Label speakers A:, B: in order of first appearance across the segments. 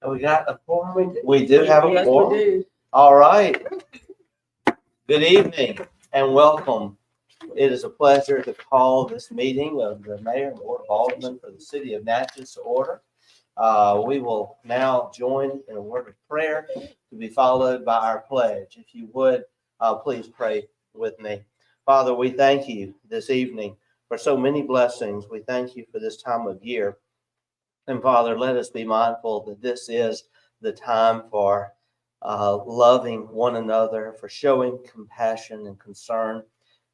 A: We got a quorum. We do have a
B: Yes, we
A: quorum.
B: do.
A: All right. Good evening and welcome. It is a pleasure to call this meeting of the Mayor and Board of Aldermen for the City of Natchez to order. We will now join in a word of prayer to be followed by our pledge. If you would, please pray with me. Father, we thank you this evening for so many blessings. We thank you for this time of year. And Father, let us be mindful that this is the time for loving one another, for showing compassion and concern,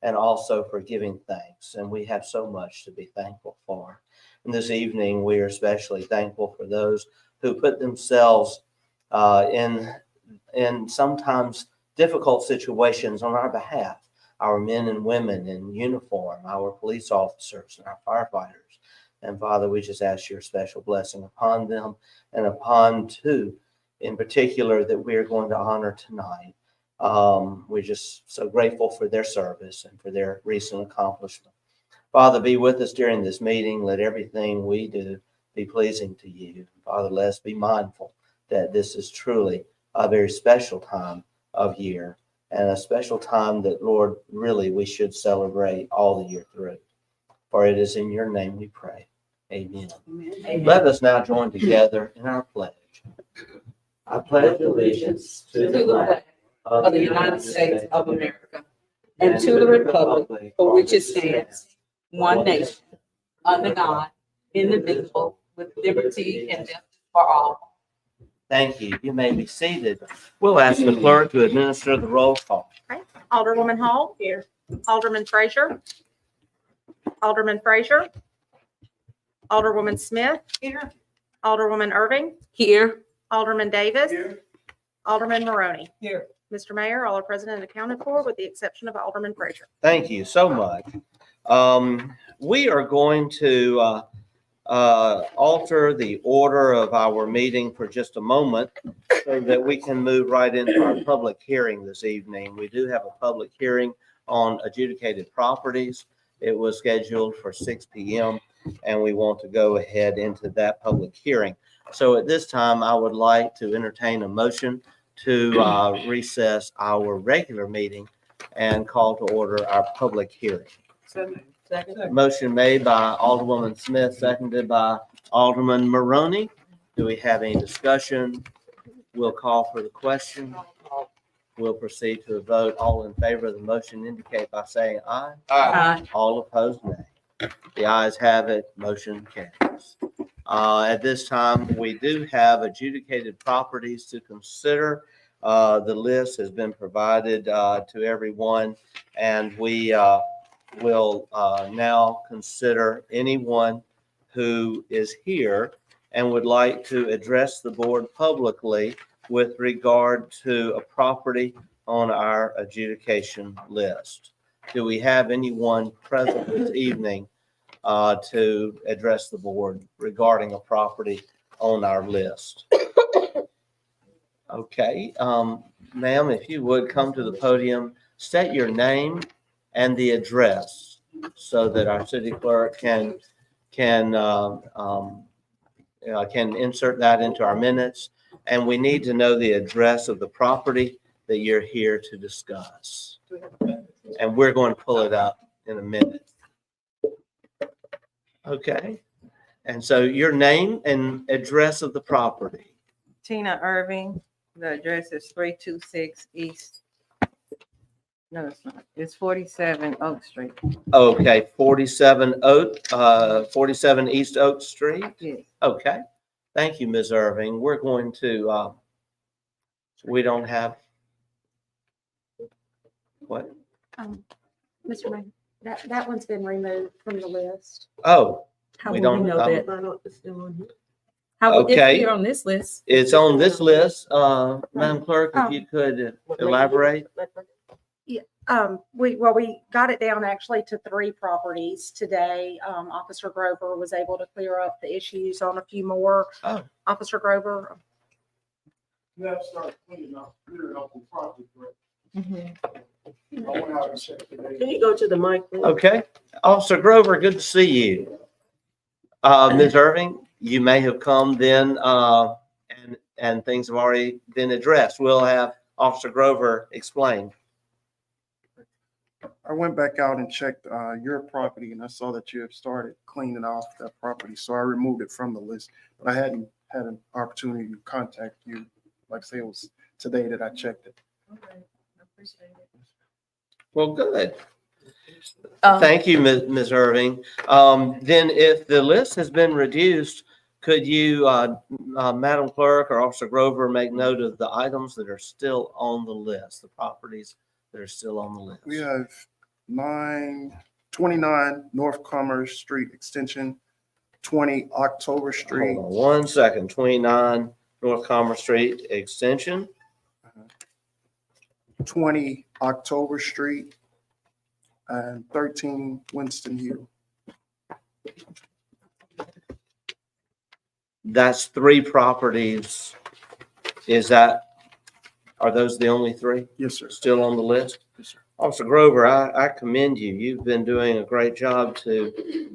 A: and also for giving thanks. And we have so much to be thankful for. And this evening, we are especially thankful for those who put themselves in sometimes difficult situations on our behalf. Our men and women in uniform, our police officers and our firefighters. And Father, we just ask your special blessing upon them and upon two in particular that we are going to honor tonight. We're just so grateful for their service and for their recent accomplishment. Father, be with us during this meeting. Let everything we do be pleasing to you. Father, let us be mindful that this is truly a very special time of year and a special time that, Lord, really we should celebrate all the year through. For it is in your name we pray. Amen.
B: Amen.
A: Let us now join together in our pledge. I pledge allegiance to the flag
B: Of the United States of America and to the republic for which it stands, one nation, under God, indivisible, with liberty and justice for all.
A: Thank you. You may be seated. We'll ask the clerk to administer the roll call.
C: Okay. Alderwoman Hall. Here. Alderman Frazier. Alderman Frazier. Alderwoman Smith. Here. Alderwoman Irving.
B: Here.
C: Alderman Davis.
B: Here.
C: Alderman Maroney.
B: Here.
C: Mr. Mayor, all are present and accounted for with the exception of Alderman Frazier.
A: Thank you so much. We are going to alter the order of our meeting for just a moment so that we can move right into our public hearing this evening. We do have a public hearing on adjudicated properties. It was scheduled for 6 p.m. and we want to go ahead into that public hearing. So at this time, I would like to entertain a motion to recess our regular meeting and call to order our public hearing.
B: Second.
A: Motion made by Alderwoman Smith, seconded by Alderman Maroney. Do we have any discussion? We'll call for the question. We'll proceed to a vote. All in favor of the motion indicate by saying aye.
B: Aye.
A: All opposed, nay. The ayes have it. Motion carries. At this time, we do have adjudicated properties to consider. The list has been provided to everyone, and we will now consider anyone who is here and would like to address the board publicly with regard to a property on our adjudication list. Do we have anyone present this evening to address the board regarding a property on our list? Okay, ma'am, if you would come to the podium, state your name and the address so that our city clerk can insert that into our minutes. And we need to know the address of the property that you're here to discuss. And we're going to pull it up in a minute. Okay. And so your name and address of the property.
D: Tina Irving. The address is 326 East. No, it's not. It's 47 Oak Street.
A: Okay, 47 East Oak Street.
D: Yes.
A: Okay. Thank you, Ms. Irving. We're going to, we don't have, what?
C: Mr. Mayor, that one's been removed from the list.
A: Oh,
B: How
A: we
B: will we
A: don't
B: know that?
D: How would
A: Okay.
D: it be on this list?
A: it's on this list. Madam Clerk, if you could elaborate.
C: We got it down actually to 3 properties today. Officer Grover was able to clear up the issues on a few more.
A: Oh.
C: Officer Grover.
E: You have to start cleaning up the property.
D: Mhm.
B: Can you go to the mic, please?
A: Okay. Officer Grover, good to see you. Ms. Irving, you may have come then and things have already been addressed. We'll have Officer Grover explain.
E: I went back out and checked your property and I saw that you have started cleaning off that property. So I removed it from the list, but I hadn't had an opportunity to contact you. Like I say, it was today that I checked it.
A: Well, good.
B: Um,
A: Thank you, Ms. Irving. Then if the list has been reduced, could you, Madam Clerk or Officer Grover, make note of the items that are still on the list, the properties that are still on the list?
E: We have 29 North Commerce Street Extension, 20 October Street,
A: Hold on 1 second. 29 North Commerce Street Extension,
E: 20 October Street, and 13 Winston Hill.
A: that's 3 properties. Are those the only 3
E: Yes, sir.
A: still on the list?
E: Yes, sir.
A: Officer Grover, I commend you. You've been doing a great job to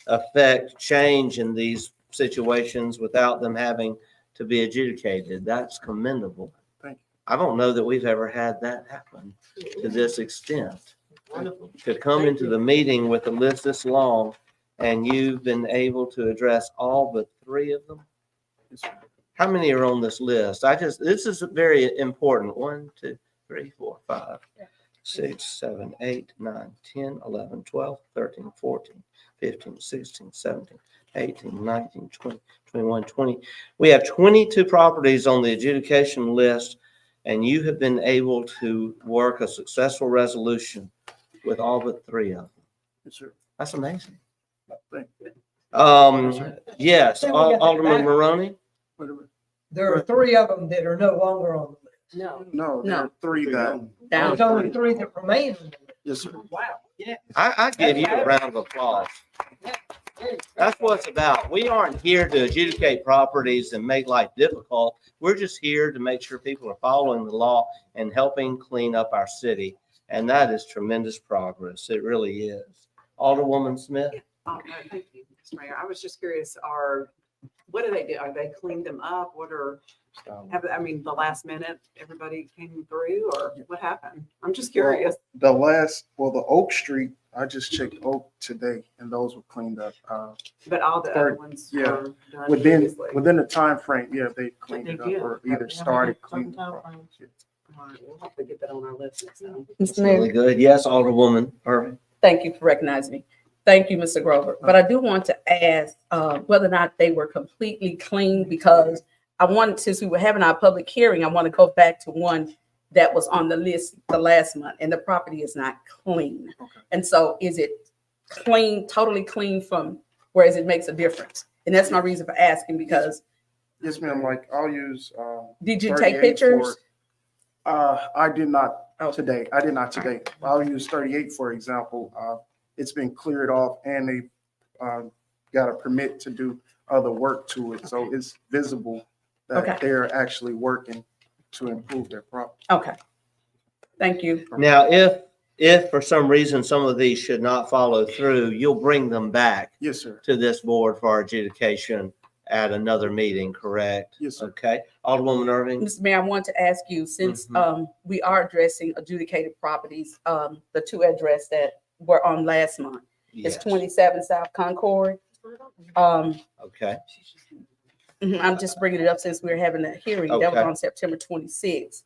A: affect change in these situations without them having to be adjudicated. That's commendable.
E: Thank you.
A: I don't know that we've ever had that happen to this extent. To come into the meeting with a list this long and you've been able to address all but 3 of them.
E: Yes, sir.
A: How many are on this list? This is very important. 1, 2, 3, 4, 5, 6, 7, 8, 9, 10, 11, 12, 13, 14, 15, 16, 17, 18, 19, 20, 21, 20. We have 22 properties on the adjudication list, and you have been able to work a successful resolution with all but 3 of them.
E: Yes, sir.
A: That's amazing.
E: Thank you.
A: Yes,
F: Then we got the
A: Alderman
F: back.
A: Maroney?
E: Wait a minute.
F: There are 3 of them that are no longer on the list.
B: No,
E: No, there are 3 that,
B: down.
F: There's only 3 that remain on the list.
E: yes, sir.
F: Wow. Yeah.
A: I give you a round of applause. That's what it's about. We aren't here to adjudicate properties and make life difficult. We're just here to make sure people are following the law and helping clean up our city. And that is tremendous progress. It really is. Alderwoman Smith?
G: No, thank you, Mr. Mayor. I was just curious, what do they do? Are they cleaned them up? The last minute, everybody came through or what happened? I'm just curious.
E: The Oak Street, I just checked Oak today and those were cleaned up.
G: But all the other ones
E: yeah.
G: were done
E: Within
G: previously.
E: the time frame, yeah, they cleaned
G: They
E: it up
G: did.
E: or
G: Yeah,
E: either
G: they
E: started
G: haven't
E: cleaning.
G: had some time frame. All right, we'll have to get that on our list next time.
B: Mr.
A: Really
B: Mayor,
A: good. Yes, Alderwoman Irving.
B: thank you for recognizing me. Thank you, Mr. Grover. But I do want to ask whether or not they were completely clean, because I wanted, since we were having our public hearing, I want to go back to one that was on the list the last month, and the property is not clean.
E: Okay.
B: And so is it clean, totally clean from, whereas it makes a difference? And that's my reason for asking, because
E: Yes, ma'am, like I'll use.
B: did you
E: 38
B: take pictures?
E: I did not
B: Oh.
E: today. I did not today. I'll use 38, for example. It's been cleared off and they got a permit to do other work to it. So it's visible
B: Okay.
E: that they're actually working to improve their property.
B: Okay. Thank you.
A: Now, if for some reason some of these should not follow through, you'll bring them back
E: Yes, sir.
A: to this board for adjudication at another meeting, correct?
E: Yes, sir.
A: Okay. Alderwoman Irving?
B: Mr. Mayor, I want to ask you, since we are addressing adjudicated properties, the 2 address that were on last month, it's
A: Yes.
B: 27 South Concord.
A: Okay.
B: I'm just bringing it up since we're having a hearing that was
A: Okay.
B: on September 26th.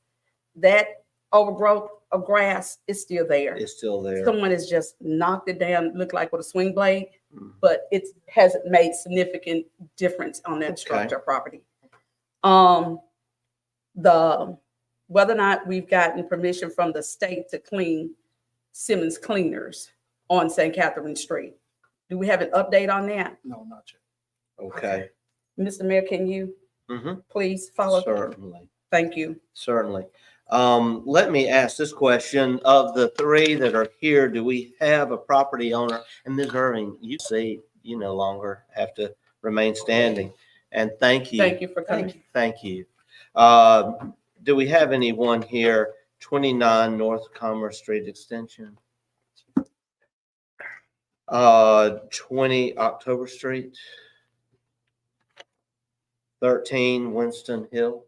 B: That overgrowth of grass is still there.
A: It's still there.
B: Someone has just knocked it down, looked like with a swing blade,
A: Mhm.
B: but it hasn't made significant difference on that
A: Okay.
B: structure property. Whether or not we've gotten permission from the state to clean Simmons Cleaners on St. Catherine Street. Do we have an update on that?
E: No, not yet.
A: Okay.
B: Mr. Mayor, can you
A: Mhm.
B: please follow?
A: Certainly.
B: Thank you.
A: Certainly. Let me ask this question. Of the 3 that are here, do we have a property owner? And Ms. Irving, you see, you no longer have to remain standing. And thank you.
B: Thank you for coming.
A: Thank you. Do we have anyone here, 29 North Commerce Street Extension? 20 October Street? 13 Winston Hill.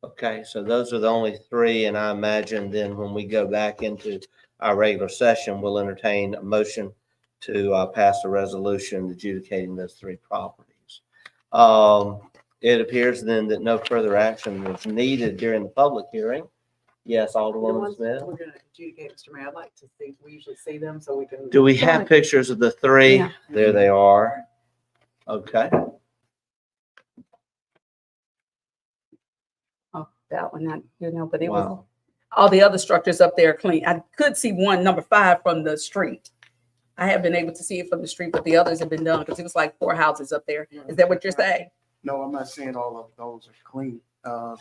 A: Okay, so those are the only three, and I imagine then when we go back into our regular session, we'll entertain a motion to pass a resolution adjudicating those three properties. It appears then that no further action was needed during the public hearing. Yes,
G: The
A: Alderwoman
G: ones
A: Smith?
G: we're gonna adjudicate, Mr. Mayor, I'd like to see, we usually see them so we can.
A: Do we have pictures of the three?
B: Yeah.
A: There they are. Okay.
B: Oh, that one, not, but it was,
A: Wow.
B: all the other structures up there are clean. I could see one, number 5, from the street. I have been able to see it from the street, but the others have been done because it was like 4 houses up there. Is that what you're saying?
E: No, I'm not saying all of those are clean.
B: I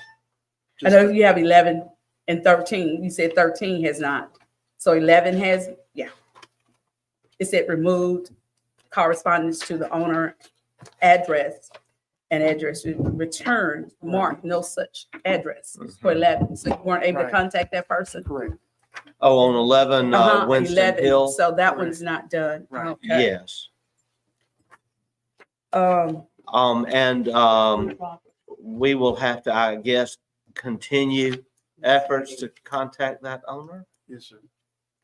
E: Just
B: know you have 11 and 13. You said 13 has not. So 11 has, yeah. It said removed correspondence to the owner address and address returned, marked no such address for 11. So you weren't able to
E: Right.
B: contact that person?
E: correct.
A: Oh, on 11 Winston
B: 11.
A: Hill?
B: So that
E: Correct.
B: one's not done.
E: Right.
B: Okay.
A: Yes.
B: Um,
A: We will have to, I guess, continue efforts to contact that owner
E: Yes, sir.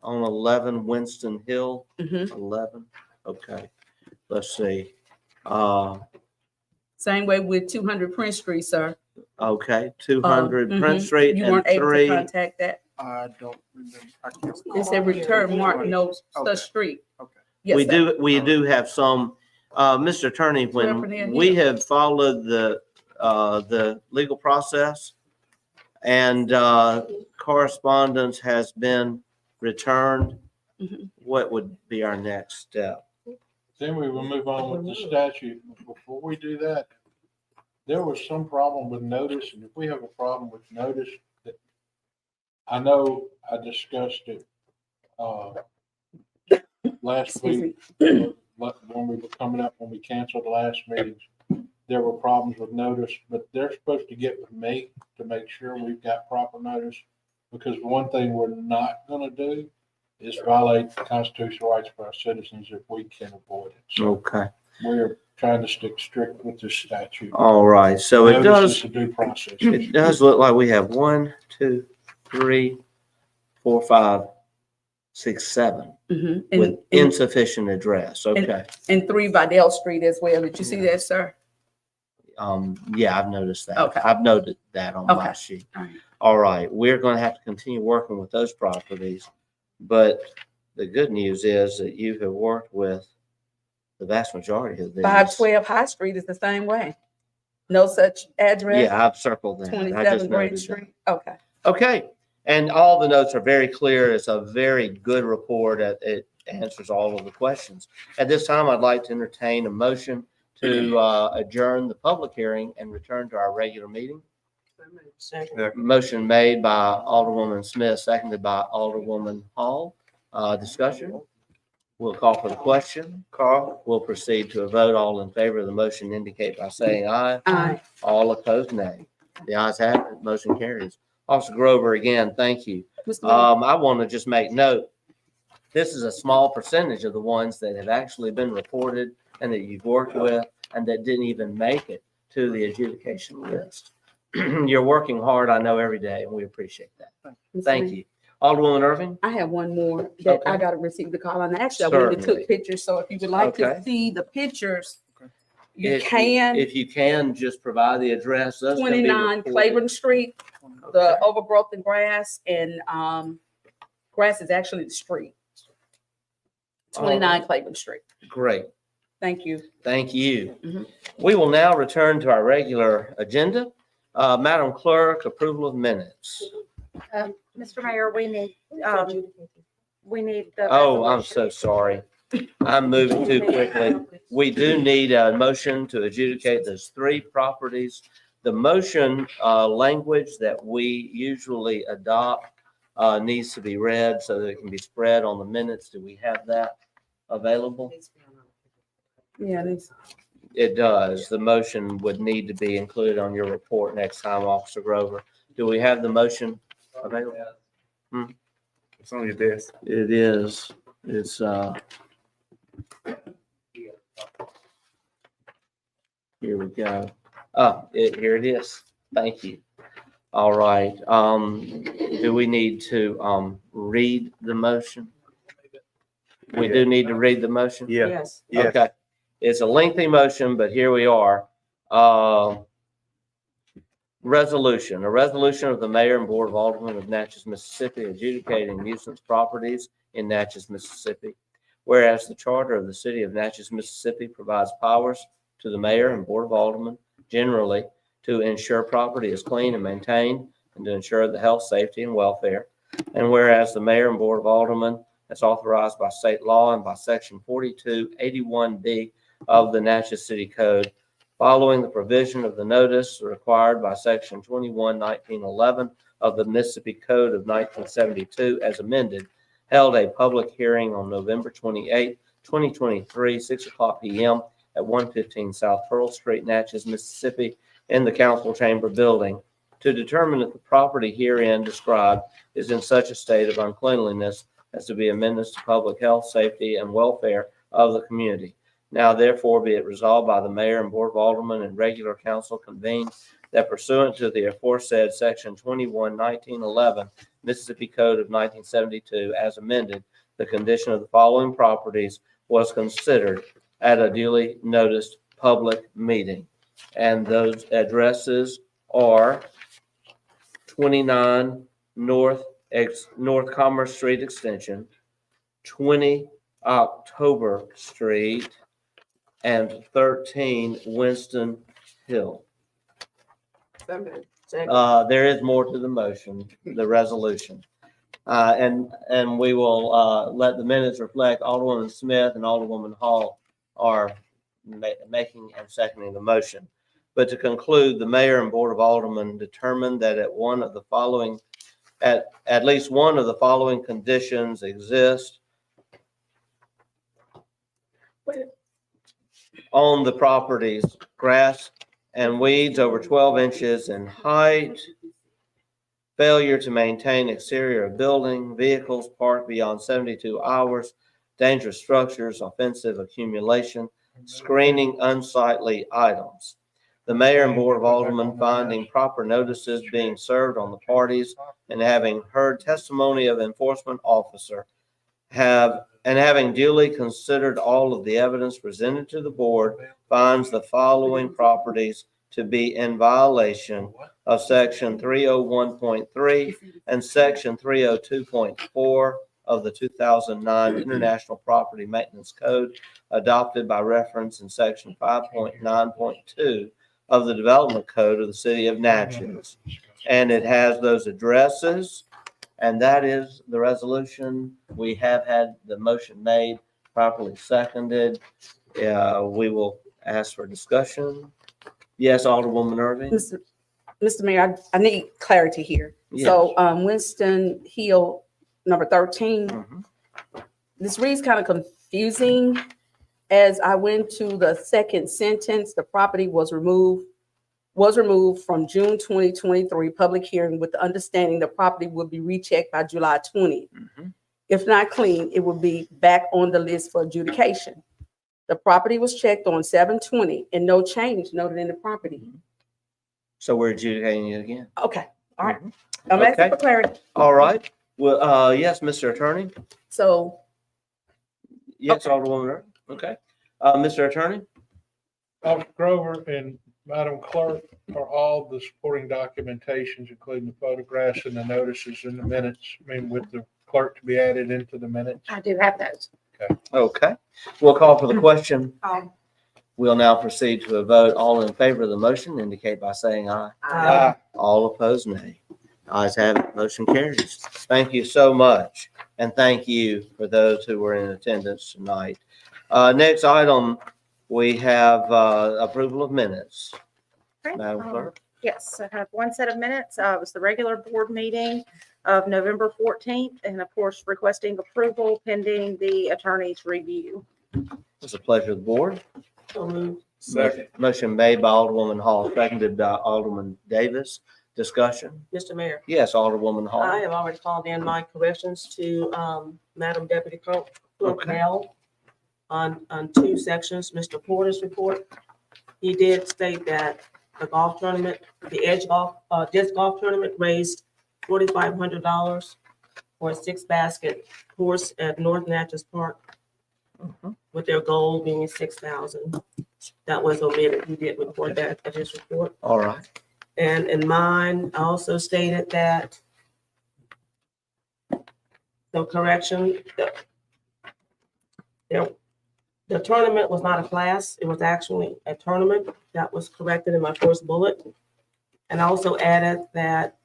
A: on 11 Winston Hill.
B: mhm.
A: 11, okay. Let's see.
B: Same way with 200 Prince Street, sir.
A: Okay, 200
B: Mhm.
A: Prince Street
B: You
A: and
B: weren't able to
A: 3.
B: contact that.
E: I don't remember. I can't.
B: It said return mark no
E: Okay.
B: such street.
E: Okay.
B: Yes,
A: We
B: sir.
A: do have some, Mr. Attorney,
B: Reference
A: when
B: in
A: we
B: here.
A: have followed the legal process and correspondence has been returned,
B: Mhm.
A: what would be our next step?
H: Then we will move on with the statute. Before we do that, there was some problem with notice, and if we have a problem with notice, that I know I discussed it, last
B: Excuse
H: week,
B: me.
H: when we were coming up, when we canceled the last meetings. There were problems with notice, but they're supposed to get with me to make sure we've got proper notice. Because one thing we're not gonna do is violate the constitutional rights of our citizens if we can avoid it. So
A: Okay,
H: we're trying to stick strict with this statute.
A: all right, so it
H: Notice
A: does,
H: is a due process.
A: it does look like we have 1, 2, 3, 4, 5, 6, 7
B: Mhm.
A: with
B: And
A: insufficient address, okay.
B: 3 Vidal Street as well. Did you see that, sir?
A: Yeah, I've noticed that.
B: Okay.
A: I've noted that on my
B: Okay.
A: sheet.
B: All right.
A: All right, we're gonna have to continue working with those properties, but the good news is that you have worked with the vast majority of these.
B: 512 High Street is the same way. No such address.
A: Yeah, I've circled that. I
B: 27
A: just
B: Grand
A: noticed that.
B: Street. Okay.
A: Okay, and all the notes are very clear. It's a very good report. It answers all of the questions. At this time, I'd like to entertain a motion to adjourn the public hearing and return to our regular meeting. Motion made by Alderwoman Smith, seconded by Alderwoman Hall. Discussion? We'll call for the question. Carl, we'll proceed to a vote. All in favor of the motion indicate by saying aye.
B: Aye.
A: All opposed, nay. The ayes have it. Motion carries. Officer Grover, again, thank you.
B: Mr. Mayor,
A: I want to just make note, this is a small percentage of the ones that have actually been reported and that you've worked with and that didn't even make it to the adjudication list. You're working hard, I know, every day, and we appreciate that.
B: Mr.
A: Thank
B: Mayor,
A: you. Alderwoman Irving?
B: I have one more that I
A: Okay.
B: got to receive the call on. Actually, I went and
A: Certainly.
B: took pictures. So if you would like
A: Okay.
B: to see the pictures,
E: Okay.
B: you
A: If
B: can.
A: If you can, just provide the address. Those can be
B: 29
A: recorded.
B: Claiborne Street,
A: Okay.
B: the overgrowth and grass and grass is actually the street. 29 Claiborne Street.
A: Great.
B: Thank you.
A: Thank you.
B: Mhm.
A: We will now return to our regular agenda. Madam Clerk, approval of minutes.
C: Mr. Mayor, we need the.
A: Oh, I'm
C: resolution.
A: so sorry. I'm moving too quickly. We do need a motion to adjudicate those three properties. The motion language that we usually adopt needs to be read so that it can be spread on the minutes. Do we have that available?
B: Yeah, this.
A: It does. The motion would need to be included on your report next time, Officer Grover. Do we have the motion available?
I: It's on your desk.
A: It is. It's, here we go. Here it is. Thank you. All right. Do we need to, read the motion? We do need to read the motion?
I: Yeah.
B: Yes.
I: Yes.
A: Okay. It's a lengthy motion, but here we are. Resolution, a resolution of the mayor and board of aldermen of Natchez, Mississippi, adjudicating nuisance properties in Natchez, Mississippi. Whereas the charter of the city of Natchez, Mississippi provides powers to the mayor and board of aldermen generally to ensure property is clean and maintained and to ensure the health, safety, and welfare. And whereas the mayor and board of aldermen, as authorized by state law and by section 4281B of the Natchez City Code, following the provision of the notice required by section 21-1911 of the Mississippi Code of 1972 as amended, held a public hearing on November 28, 2023, 6:00 p.m. at 115 South Pearl Street, Natchez, Mississippi, in the council chamber building to determine if the property herein described is in such a state of uncleanliness as to be a menace to public health, safety, and welfare of the community. Now therefore be it resolved by the mayor and board of aldermen and regular council convened that pursuant to the aforesaid section 21-1911 Mississippi Code of 1972 as amended, the condition of the following properties was considered at a duly noticed public meeting. And those addresses are 29 North Commerce Street Extension, 20 October Street, and 13 Winston Hill.
G: So moved.
A: There is more to the motion, the resolution. And we will let the minutes reflect Alderwoman Smith and Alderwoman Hall are making and seconding the motion. But to conclude, the mayor and board of aldermen determined that at least one of the following conditions exist on the properties: grass and weeds over 12 inches in height, failure to maintain exterior of building, vehicles parked beyond 72 hours, dangerous structures, offensive accumulation, screening unsightly items. The mayor and board of aldermen, finding proper notices being served on the parties and having heard testimony of enforcement officer, having duly considered all of the evidence presented to the board, finds the following properties to be in violation of section 301.3 and section 302.4 of the 2009 International Property Maintenance Code, adopted by reference in section 5.9.2 of the Development Code of the City of Natchez. And it has those addresses, and that is the resolution. We have had the motion made, properly seconded. We will ask for discussion. Yes, Alderwoman Irving?
B: Mr. Mayor, I need clarity here.
A: Yes.
B: So Winston Hill, number 13,
A: Mhm.
B: this reads kind of confusing. As I went to the second sentence, the property was removed from June 2023 public hearing with the understanding the property would be rechecked by July 20th.
A: Mhm.
B: If not clean, it will be back on the list for adjudication. The property was checked on 7/20 and no change noted in the property.
A: So we're adjudicating it again.
B: Okay, all right.
A: Mhm.
B: I'm asking
A: Okay.
B: for clarity.
A: All right. Well, yes, Mr. Attorney.
B: So
A: Yes, Alderwoman Irving. Okay. Mr. Attorney?
H: Officer Grover and Madam Clerk, are all the supporting documentations, including the photographs and the notices in the minutes, with the clerk to be added into the minutes?
C: I do have those.
A: Okay. We'll call for the question. We'll now proceed to a vote. All in favor of the motion indicate by saying aye. All opposed, nay. Ayes have it. Motion carries. Thank you so much. And thank you for those who were in attendance tonight. Next item, we have approval of minutes.
C: Okay.
A: Madam Clerk?
C: Yes, I have one set of minutes. It was the regular board meeting of November 14th, and of course, requesting approval pending the attorney's review.
A: It's a pleasure of the board.
I: Second.
A: Motion made by Alderwoman Hall, seconded by Alderman Davis. Discussion?
J: Mr. Mayor,
A: Yes, Alderwoman
J: I
A: Hall.
J: have already called in my corrections to Madam Deputy Clerk
A: Okay.
J: Bell on two sections, Mr. Porter's report he did state that the golf tournament, the Edge Golf, disc golf tournament raised $4,500 for a 6-basket course at North Natchez Park, with their goal being 6,000. That was omitted. He did report that at his report.
A: All right.
J: And in mine, I also stated that the correction, the tournament was not a class. It was actually a tournament. That was corrected in my first bullet. And I also added that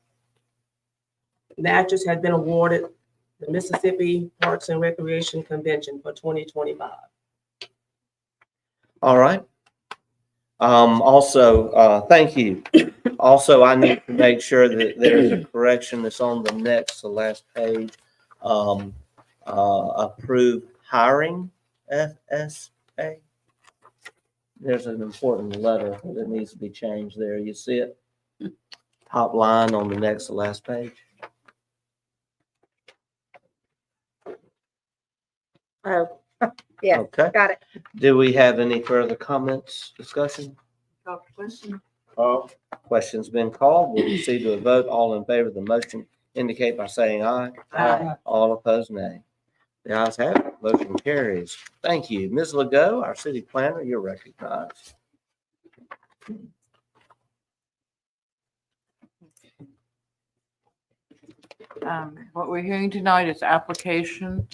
J: Natchez had been awarded the Mississippi Parks and Recreation Convention for 2025.
A: All right. Also, thank you. Also, I need to make sure that there's a correction that's on the next to last page. Approve hiring FSA. There's an important letter that needs to be changed there. You see it? Top line on the next to last page.
C: Oh, yeah,
A: Okay.
C: got it.
A: Do we have any further comments, discussion?
G: Call for question.
A: Question's been called. We'll proceed to a vote. All in favor of the motion indicate by saying aye.
J: Aye.
A: All opposed, nay. The ayes have it. Motion carries. Thank you. Ms. Legault, our city planner, you're recognized.
K: What we're hearing tonight is application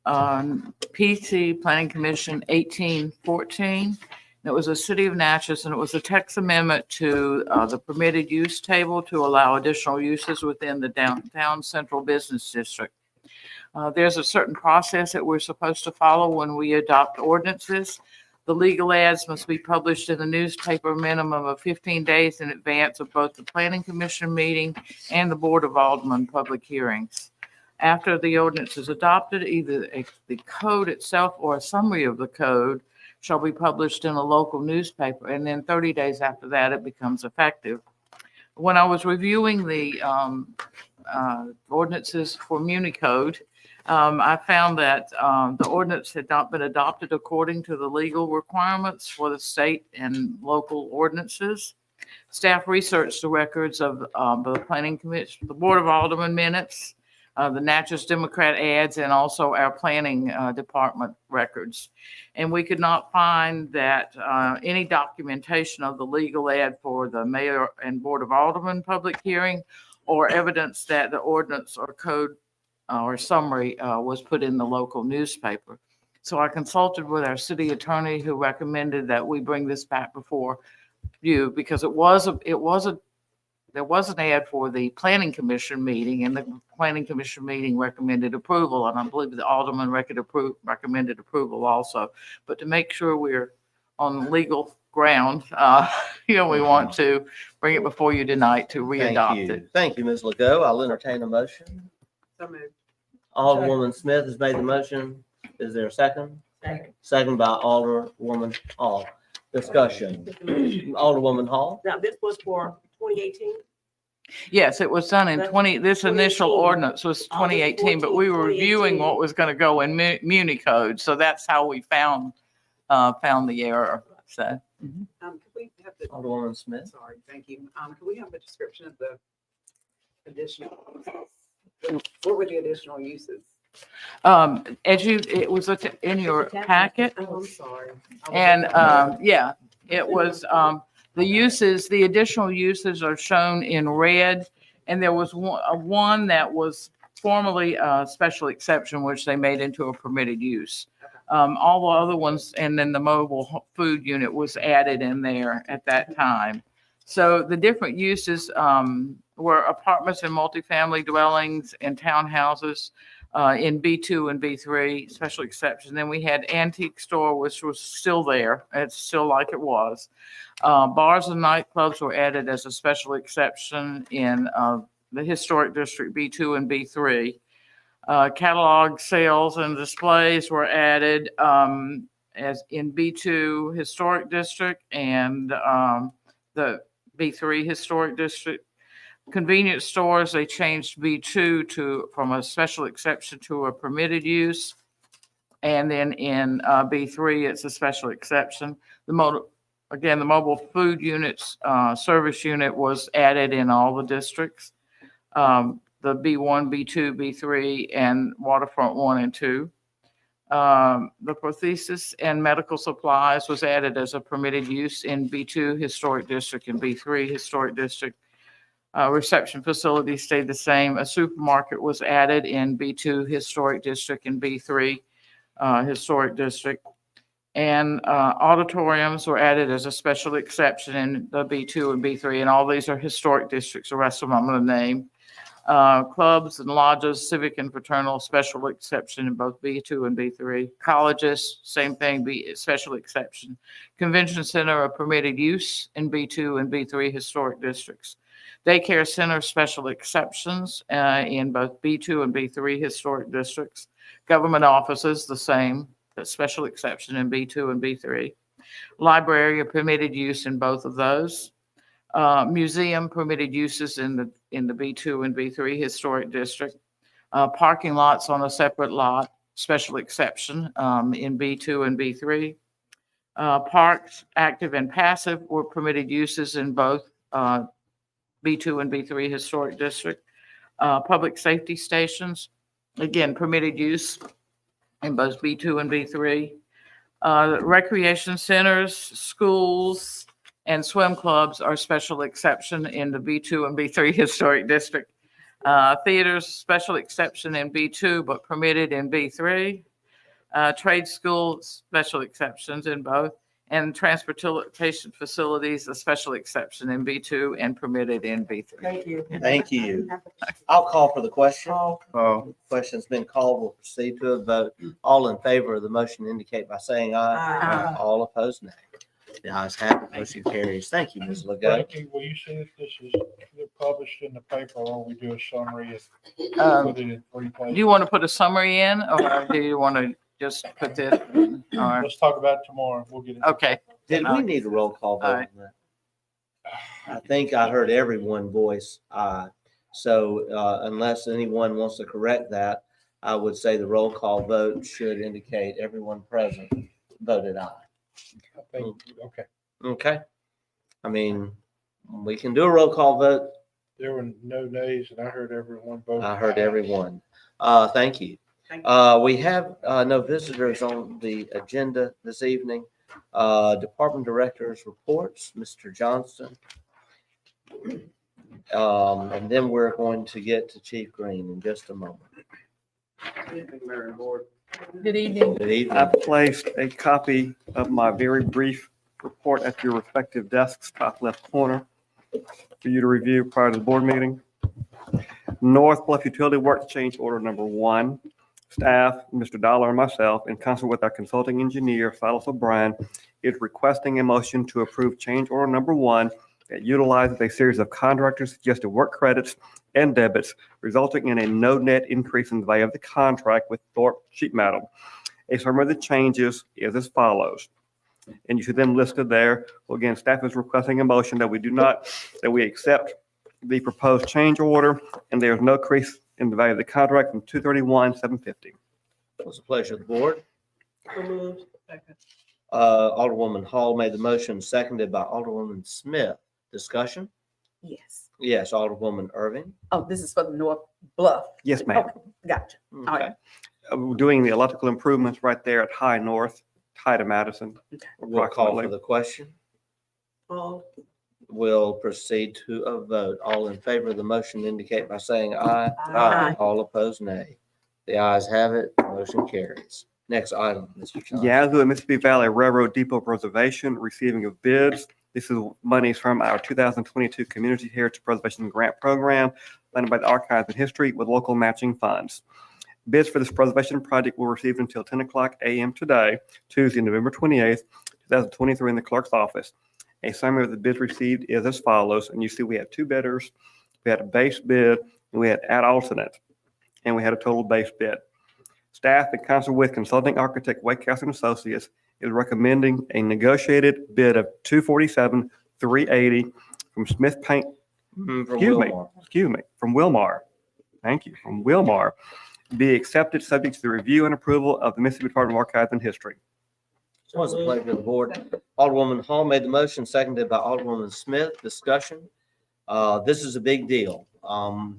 K: on PC Planning Commission 1814. It was a City of Natchez, and it was a text amendment to the permitted use table to allow additional uses within the downtown central business district. There's a certain process that we're supposed to follow when we adopt ordinances. The legal ads must be published in the newspaper a minimum of 15 days in advance of both the Planning Commission meeting and the Board of Aldermen public hearings. After the ordinance is adopted, either the code itself or a summary of the code shall be published in a local newspaper, and then 30 days after that, it becomes effective. When I was reviewing the ordinances for Muni Code, I found that the ordinance had not been adopted according to the legal requirements for the state and local ordinances. Staff researched the records of the Planning Commission, the Board of Aldermen minutes, the Natchez Democrat ads, and also our planning department records. And we could not find that any documentation of the legal ad for the mayor and Board of Aldermen public hearing, or evidence that the ordinance or code or summary was put in the local newspaper. So I consulted with our city attorney, who recommended that we bring this back before you, because there was an ad for the Planning Commission meeting, and the Planning Commission meeting recommended approval, and I believe the Alderman recommended approval also. But to make sure we're on legal ground, we want to bring it before you tonight to re-adopt it.
A: Thank you, Ms. Legault. I'll entertain a motion.
G: So moved.
A: Alderwoman Smith has made the motion. Is there a second?
J: Second.
A: Second by Alderwoman Hall. Discussion. Alderwoman Hall?
J: Now, this was for 2018?
K: Yes, it was done in
J: That's
K: 20, this initial
J: 2018.
K: ordinance was 2018, but we were
J: 2018.
K: reviewing what was going to go in Muni Code. So that's how we found the error. So.
G: Could we have the,
A: Alderwoman Smith?
G: sorry, thank you. Could we have the description of the additional uses? What were the additional uses?
K: It was in your packet,
G: Oh, I'm sorry.
K: and it was the additional uses are shown in red, and there was one that was formerly a special exception, which they made into a permitted use. All the other ones, and then the mobile food unit was added in there at that time. So the different uses were apartments and multifamily dwellings and townhouses in B2 and B3, special exception. Then we had antique store, which was still there. It's still like it was. Bars and nightclubs were added as a special exception in the historic district B2 and B3. Catalog sales and displays were added as in B2 historic district and the B3 historic district. Convenience stores, they changed B2 from a special exception to a permitted use. And then in B3, it's a special exception. The motor Again, the mobile food units, service unit was added in all the districts. The B1, B2, B3, and waterfront 1 and 2. The prosthesis and medical supplies was added as a permitted use in B2 historic district and B3 historic district. Reception facility stayed the same. A supermarket was added in B2 historic district and B3 historic district. And auditoriums were added as a special exception in the B2 and B3, and all these are historic districts. The rest of them I'm going to name. Clubs and lodges, civic and fraternal, special exception in both B2 and B3. Colleges, same thing, special exception. Convention center, a permitted use in B2 and B3 historic districts. Daycare center, special exceptions in both B2 and B3 historic districts. Government offices, the same, a special exception in B2 and B3. Library, a permitted use in both of those. Museum permitted uses in the B2 and B3 historic district. Parking lots on a separate lot, special exception in B2 and B3. Parks, active and passive, were permitted uses in both B2 and B3 historic district. Public safety stations, again, permitted use in both B2 and B3. Recreation centers, schools, and swim clubs are special exception in the B2 and B3 historic district. Theaters, special exception in B2, but permitted in B3. Trade schools, special exceptions in both. And transportation facilities, a special exception in B2 and permitted in B3.
J: Thank you.
A: Thank you. I'll call for the question.
K: Oh.
A: Question's been called. We'll proceed to a vote. All in favor of the motion indicate by saying aye.
J: Aye.
A: All opposed, nay. The ayes have it. Motion carries. Thank you, Ms. Legault.
H: Frankie, will you see if this is published in the paper or we do a summary and put it in 3
K: Do
H: places?
K: you want to put a summary in, or do you want to just put this? Or,
H: Let's talk about it tomorrow. We'll get it.
K: okay.
A: Did we need a roll call vote on that? I think I heard everyone voice aye. So unless anyone wants to correct that, I would say the roll call vote should indicate everyone present voted aye.
H: I think, okay.
A: Okay. I mean, we can do a roll call vote.
H: There were no nays and I heard everyone vote.
A: I heard everyone. Thank you.
G: Thank you.
A: We have no visitors on the agenda this evening. Department directors reports, Mr. Johnston. And then we're going to get to Chief Green in just a moment.
B: Good evening.
A: Good evening.
L: I placed a copy of my very brief report at your respective desks, top left corner, for you to review prior to the board meeting. North Bluff Utility Works Change Order Number 1. Staff, Mr. Dollar and myself, in concert with our consulting engineer, Silas O'Brien, is requesting a motion to approve Change Order Number 1 that utilizes a series of contractor suggested work credits and debits, resulting in a no net increase in the value of the contract with Thorpe Sheet Metal. A summary of the changes is as follows, and you see them listed there. Well, again, staff is requesting a motion that we accept the proposed change order, and there is no increase in the value of the contract from $231,750.
A: What's the pleasure of the board?
J: So moved.
A: Alderwoman Hall made the motion, seconded by Alderwoman Smith. Discussion?
B: Yes.
A: Yes, Alderwoman Irving.
B: Oh, this is for the North Bluff.
L: Yes, ma'am.
B: Okay, gotcha. All
A: Okay.
B: right.
L: We're doing the electrical improvements right there at High North, High to Madison.
A: We'll call for the question.
J: All.
A: We'll proceed to a vote. All in favor of the motion indicate by saying aye.
B: Aye.
A: All opposed, nay. The ayes have it. Motion carries. Next item, Mr. Johnson.
L: Yazoo and Mississippi Valley Railroad Depot Preservation receiving of bids. This is monies from our 2022 Community Heritage Preservation Grant Program funded by the Archives and History with local matching funds. Bids for this preservation project were received until 10 o'clock a.m. today, Tuesday, November 28th, 2023 in the clerk's office. A summary of the bids received is as follows, and you see we had 2 bidders. We had a base bid and we had ad alternate, and we had a total base bid. Staff, in concert with consulting architect Wakehouse and Associates, is recommending a negotiated bid of $247,380 from Smith Paint.
A: From
L: Excuse me, from Wilmar. Thank you, from Wilmar. Be accepted subject to the review and approval of the Mississippi Department of Archives and History.
A: Is It was a pleasure of the board. Alderwoman Hall made the motion, seconded by Alderwoman Smith. Discussion. This is a big deal.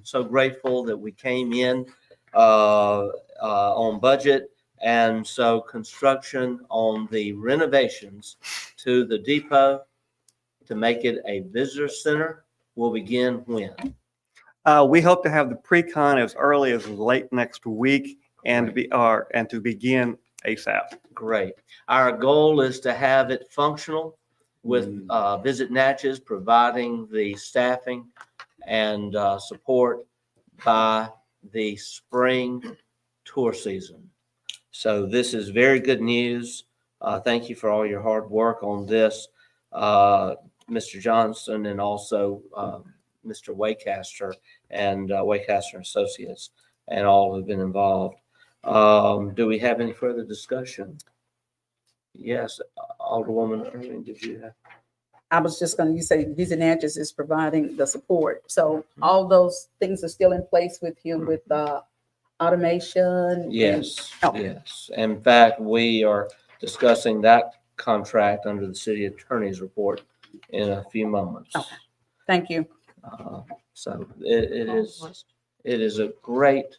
A: So grateful that we came in on budget. And so construction on the renovations to the depot to make it a visitor center will begin when?
L: We hope to have the pre-con as early as late next week and to begin ASAP.
A: Great. Our goal is to have it functional with Visit Natchez providing the staffing and support by the spring tour season. So this is very good news. Thank you for all your hard work on this, Mr. Johnson, and also Mr. Waycaster and Waycaster Associates, and all who've been involved. Do we have any further discussion? Yes, Alderwoman Irving, did you have?
B: I was just gonna, you say Visit Natchez is providing the support. So all those things are still in place with him with automation?
A: Yes,
B: Okay.
A: yes. In fact, we are discussing that contract under the city attorney's report in a few moments.
B: Okay. Thank you.
A: So it is a great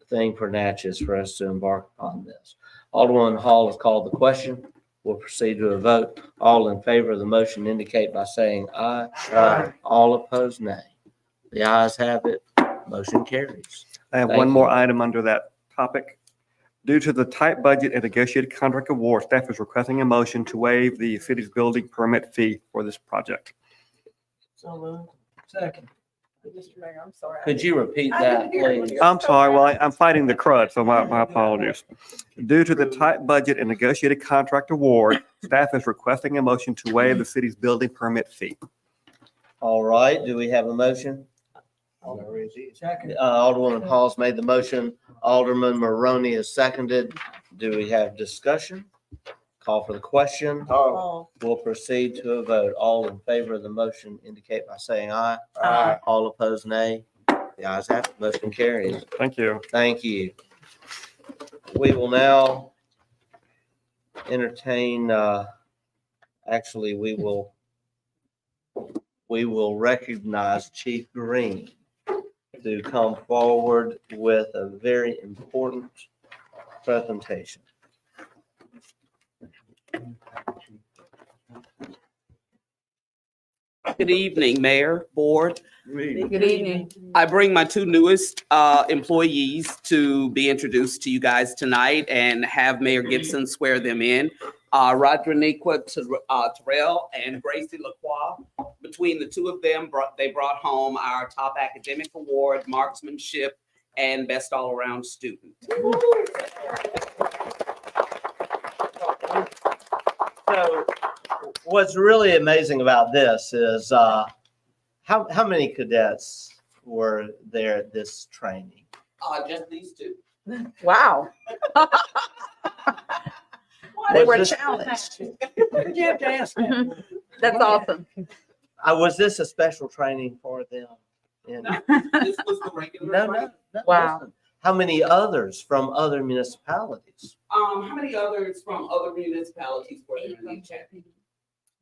A: thing for Natchez for us to embark upon this. Alderman Hall has called the question. We'll proceed to a vote. All in favor of the motion indicate by saying aye.
I: Aye.
A: All opposed, nay. The ayes have it. Motion carries.
L: I have
A: Thank
L: one more
A: you.
L: item under that topic. Due to the tight budget and negotiated contract award, staff is requesting a motion to waive the city's building permit fee for this project.
J: So moved.
F: Second.
B: Mr. Mayor, I'm sorry.
A: Could you repeat that, please?
L: I'm sorry, well, I'm fighting the crud, so my apologies. Due to the tight budget and negotiated contract award, staff is requesting a motion to waive the city's building permit fee.
A: All right, do we have a motion?
F: Second.
A: Alderwoman Hall's made the motion. Alderman Maroney has seconded. Do we have discussion? Call for the question.
J: Oh.
A: We'll proceed to a vote. All in favor of the motion indicate by saying aye.
J: Aye.
A: All opposed, nay. The ayes have it. Motion carries.
L: Thank you.
A: Thank you. We will now entertain, actually, we will recognize Chief Green to come forward with a very important presentation.
M: Good evening, Mayor, Board.
B: Good evening.
M: I bring my two newest employees to be introduced to you guys tonight and have Mayor Gibson swear them in. Rodriniqua Terrell and Gracie Lacroix. Between the two of them, they brought home our top academic award, marksmanship, and best all-around student.
A: So what's really amazing about this is how many cadets were there at this training?
M: Just these two.
B: Wow. They
A: Was
B: were
A: this-
B: challenged.
F: Where'd you have to ask that?
B: That's awesome.
A: Was this a special training for them? And-
M: This was the regular
A: No,
M: training.
A: no.
B: Wow.
A: Listen. How many others from other municipalities?
M: How many others from other municipalities were there in the chat?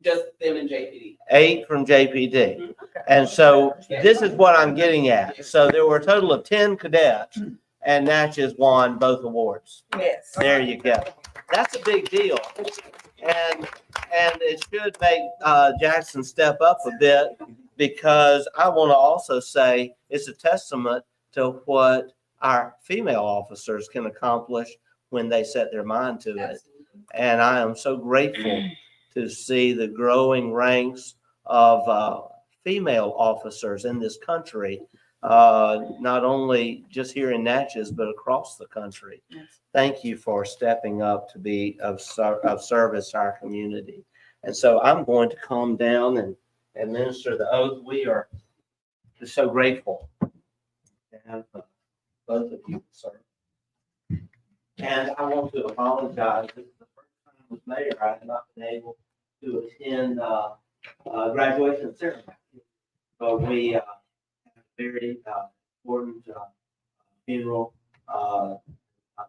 M: Just them and JPD.
A: 8 from JPD. And so this is what I'm getting at. So there were a total of 10 cadets and Natchez won both awards.
B: Yes.
A: There you go. That's a big deal. And it should make Jackson step up a bit, because I want to also say it's a testament to what our female officers can accomplish when they set their mind to it. And I am so grateful to see the growing ranks of female officers in this country, not only just here in Natchez, but across the country. Thank you for stepping up to be of service to our community. And so I'm going to calm down and administer the oath. We are just so grateful to have both of you, sir. And I want to apologize. This is the first time as mayor I have not been able to attend graduation ceremony. But we have a very important funeral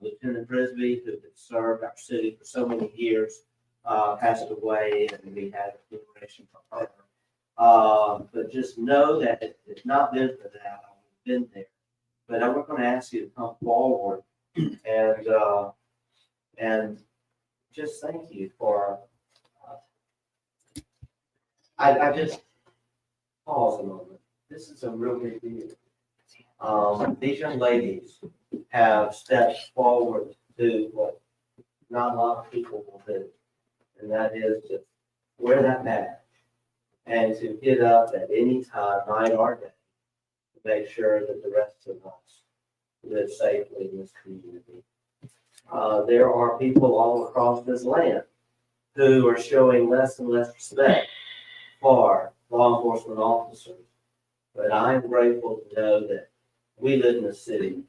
A: Lieutenant Frisbee, who had served our city for so many years, passed away, and we had a commemoration for her. But just know that if it's not been for that, I would have been there. But I'm going to ask you to come forward and just thank you for, I just pause a moment. This is a real big deal. These young ladies have stepped forward to what not a lot of people will do. And that is to wear that badge and to get up at any time, night or day, to make sure that the rest of us live safely in this community. There are people all across this land who are showing less and less respect for law enforcement officers. But I'm grateful to know that we live in a city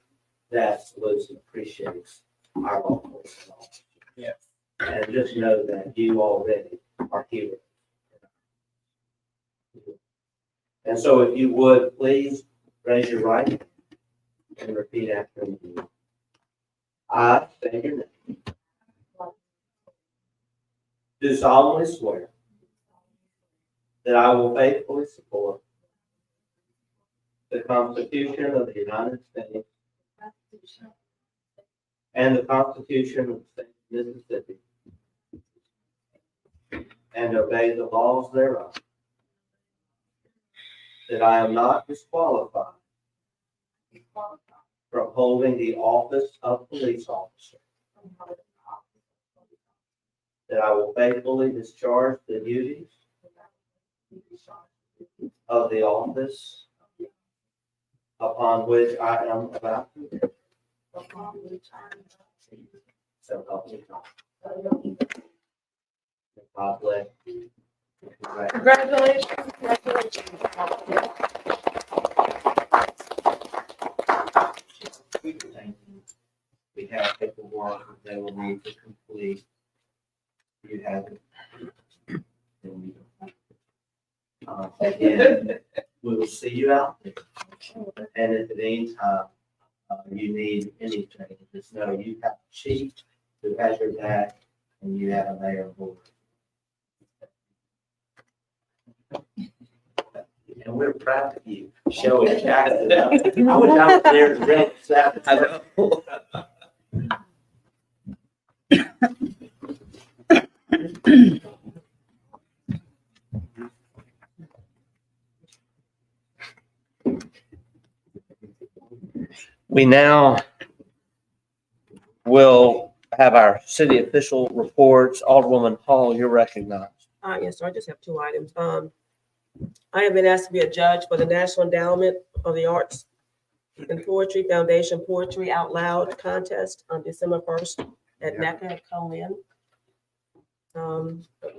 A: that absolutely appreciates our law enforcement officers.
F: Yes.
A: And just know that you already are heroes. And so if you would, please raise your right hand and repeat after me. I state your name. Do solemnly swear that I will faithfully support the Constitution of the United States and the Constitution of the State of Mississippi, and obey the laws thereof, that I am not disqualified from holding the office of police officer, that I will faithfully discharge the duties of the office upon which I am about to enter. So help me God. God bless you.
C: Congratulations.
A: We have paperwork that they will need to complete. You have it. And we don't. Again, we will see you out there. And if at any time you need anything, just know you have a chief who has your back and you have a mayor board. And we're proud of you showing guys. I was out there to rent Saturday. We now will have our city official reports. Alderwoman Hall, you're recognized.
J: Yes, sir. I just have two items. I have been asked to be a judge for the National Endowment of the Arts and Poetry Foundation Poetry Out Loud contest on December 1st at NECA at Colin.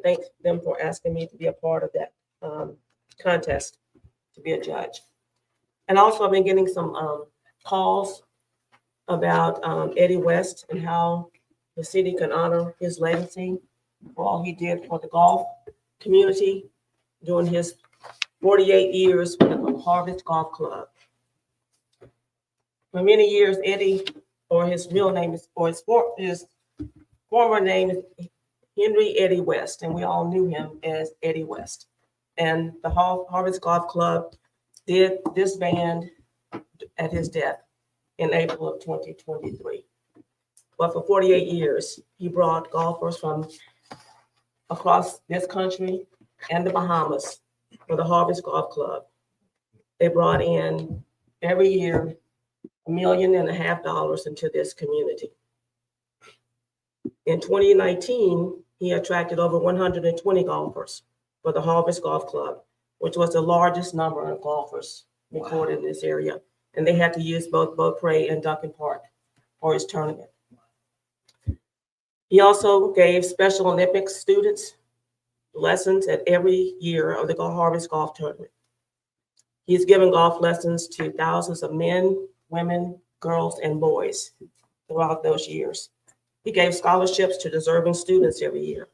J: Thank them for asking me to be a part of that contest to be a judge. And also I've been getting some calls about Eddie West and how the city can honor his legacy for all he did for the golf community during his 48 years with the Harvest Golf Club. For many years, Eddie, or his real name is, or his former name is Henry Eddie West, and we all knew him as Eddie West. And the Harvest Golf Club did disband at his death in April of 2023. But for 48 years, he brought golfers from across this country and the Bahamas for the Harvest Golf Club. They brought in every year $1.5 million into this community. In 2019, he attracted over 120 golfers for the Harvest Golf Club, which was the largest number of golfers recorded in this area. And they had to use both Beaupre and Duncan Park for his tournament. He also gave Special Olympics students lessons at every year of the Harvest Golf Tournament. He's given golf lessons to thousands of men, women, girls, and boys throughout those years. He gave scholarships to deserving students every year.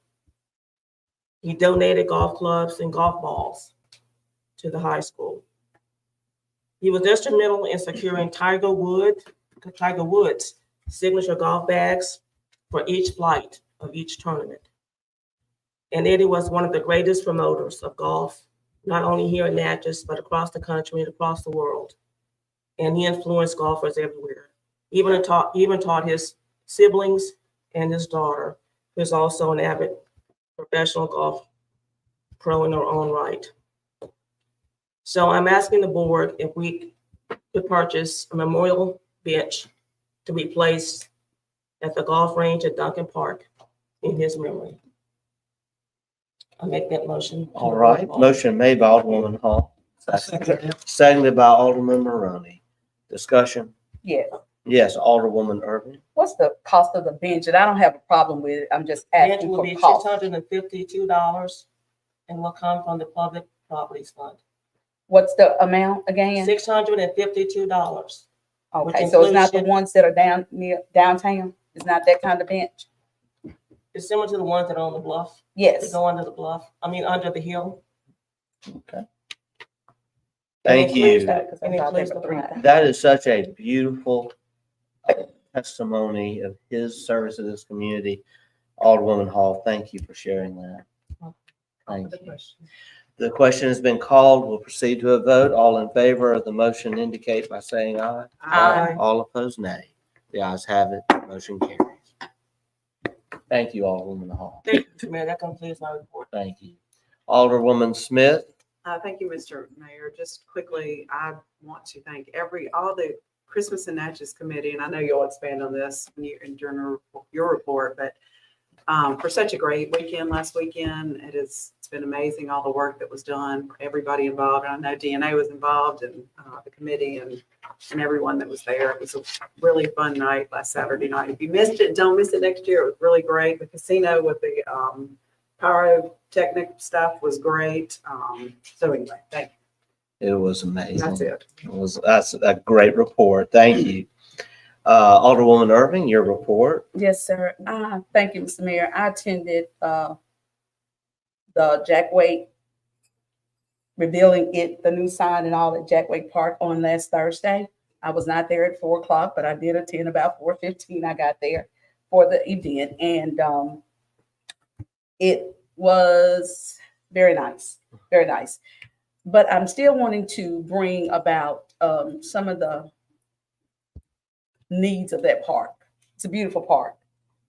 J: He donated golf clubs and golf balls to the high school. He was instrumental in securing Tiger Woods signature golf bags for each flight of each tournament. And Eddie was one of the greatest promoters of golf, not only here in Natchez, but across the country and across the world. And he influenced golfers everywhere. Even taught his siblings and his daughter, who's also an avid professional golf pro in her own right. So I'm asking the board if we could purchase a memorial bench to be placed at the golf range at Duncan Park in his memory. I'll make that motion.
A: All right, motion made by Alderwoman Hall, seconded by Alderman Maroney. Discussion?
B: Yeah.
A: Yes, Alderwoman Irving.
B: What's the cost of the bench? And I don't have a problem with it. I'm just
J: Bench
B: asking
J: will
B: for
J: be
B: cost.
J: $652 and will come from the Public Properties Fund.
B: What's the amount again?
J: $652.
B: Okay, so it's not the
J: includes-
B: ones that are down near downtown? It's not that kind of bench?
J: It's similar to the ones that are on the bluff. They
B: Yes.
J: go under the bluff, under the hill.
A: Okay. Thank
J: It includes
A: you.
J: that- It includes the
B: Three.
J: flag.
A: That is such a beautiful testimony of his service to this community. Alderwoman Hall, thank you for sharing that. Thank you. The question has been called. We'll proceed to a vote. All in favor of the motion indicate by saying aye.
B: Aye.
A: All opposed, nay. The ayes have it. Motion carries. Thank you, Alderwoman Hall.
J: Thank you, Mayor. That concludes my report.
A: Thank you. Alderwoman Smith.
G: Thank you, Mr. Mayor. Just quickly, I want to thank all the Christmas and Natchez Committee, and I know you'll expand on this during your report, but for such a great weekend last weekend. It's been amazing, all the work that was done, for everybody involved. And I know DNA was involved and the committee and everyone that was there. It was a really fun night last Saturday night. If you missed it, don't miss it next year. It was really great. The casino with the pyrotechnic stuff was great. So anyway, thank you.
A: It was amazing.
G: That's it.
A: That's a great report. Thank you. Alderwoman Irving, your report.
B: Yes, sir. Thank you, Mr. Mayor. I attended the Jack Wade revealing the new sign and all at Jack Wade Park on last Thursday. I was not there at 4:00, but I did attend about 4:15. I got there for the event, and it was very nice, very nice. But I'm still wanting to bring about some of the needs of that park. It's a beautiful park.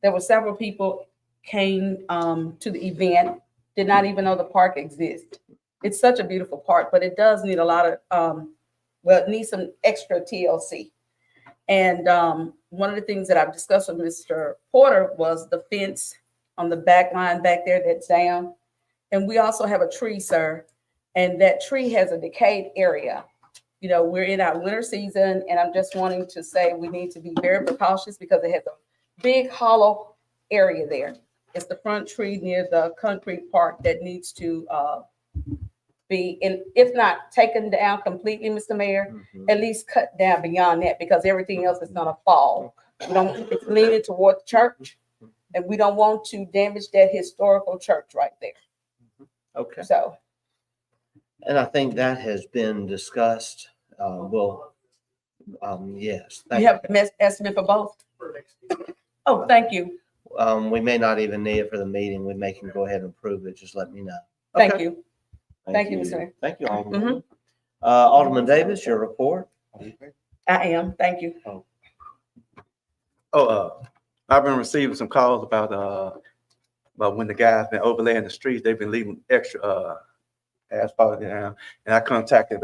B: There were several people came to the event, did not even know the park exists. It's such a beautiful park, but it does need a lot of, it needs some extra TLC. And one of the things that I've discussed with Mr. Porter was the fence on the back line back there that's down. And we also have a tree, sir, and that tree has a decayed area. You know, we're in our winter season, and I'm just wanting to say we need to be very precautious because it has a big hollow area there. It's the front tree near the concrete park that needs to be, and if not taken down completely, Mr. Mayor, at least cut down beyond that because everything else is gonna fall. We don't want it leaning toward the church, and we don't want to damage that historical church right there.
A: Okay.
B: So,
A: And I think that has been discussed. Yes.
B: you have an estimate for both? Oh, thank you.
A: We may not even need it for the meeting. We may can go ahead and approve it. Just let me know.
B: Thank
A: Okay.
B: you. Thank you, Mr. Mayor.
A: Thank you, Alderman. Alderman Davis, your report.
B: I am. Thank you.
N: I've been receiving some calls about when the guys been overlaying the streets, they've been leaving extra asphalt down. And I contacted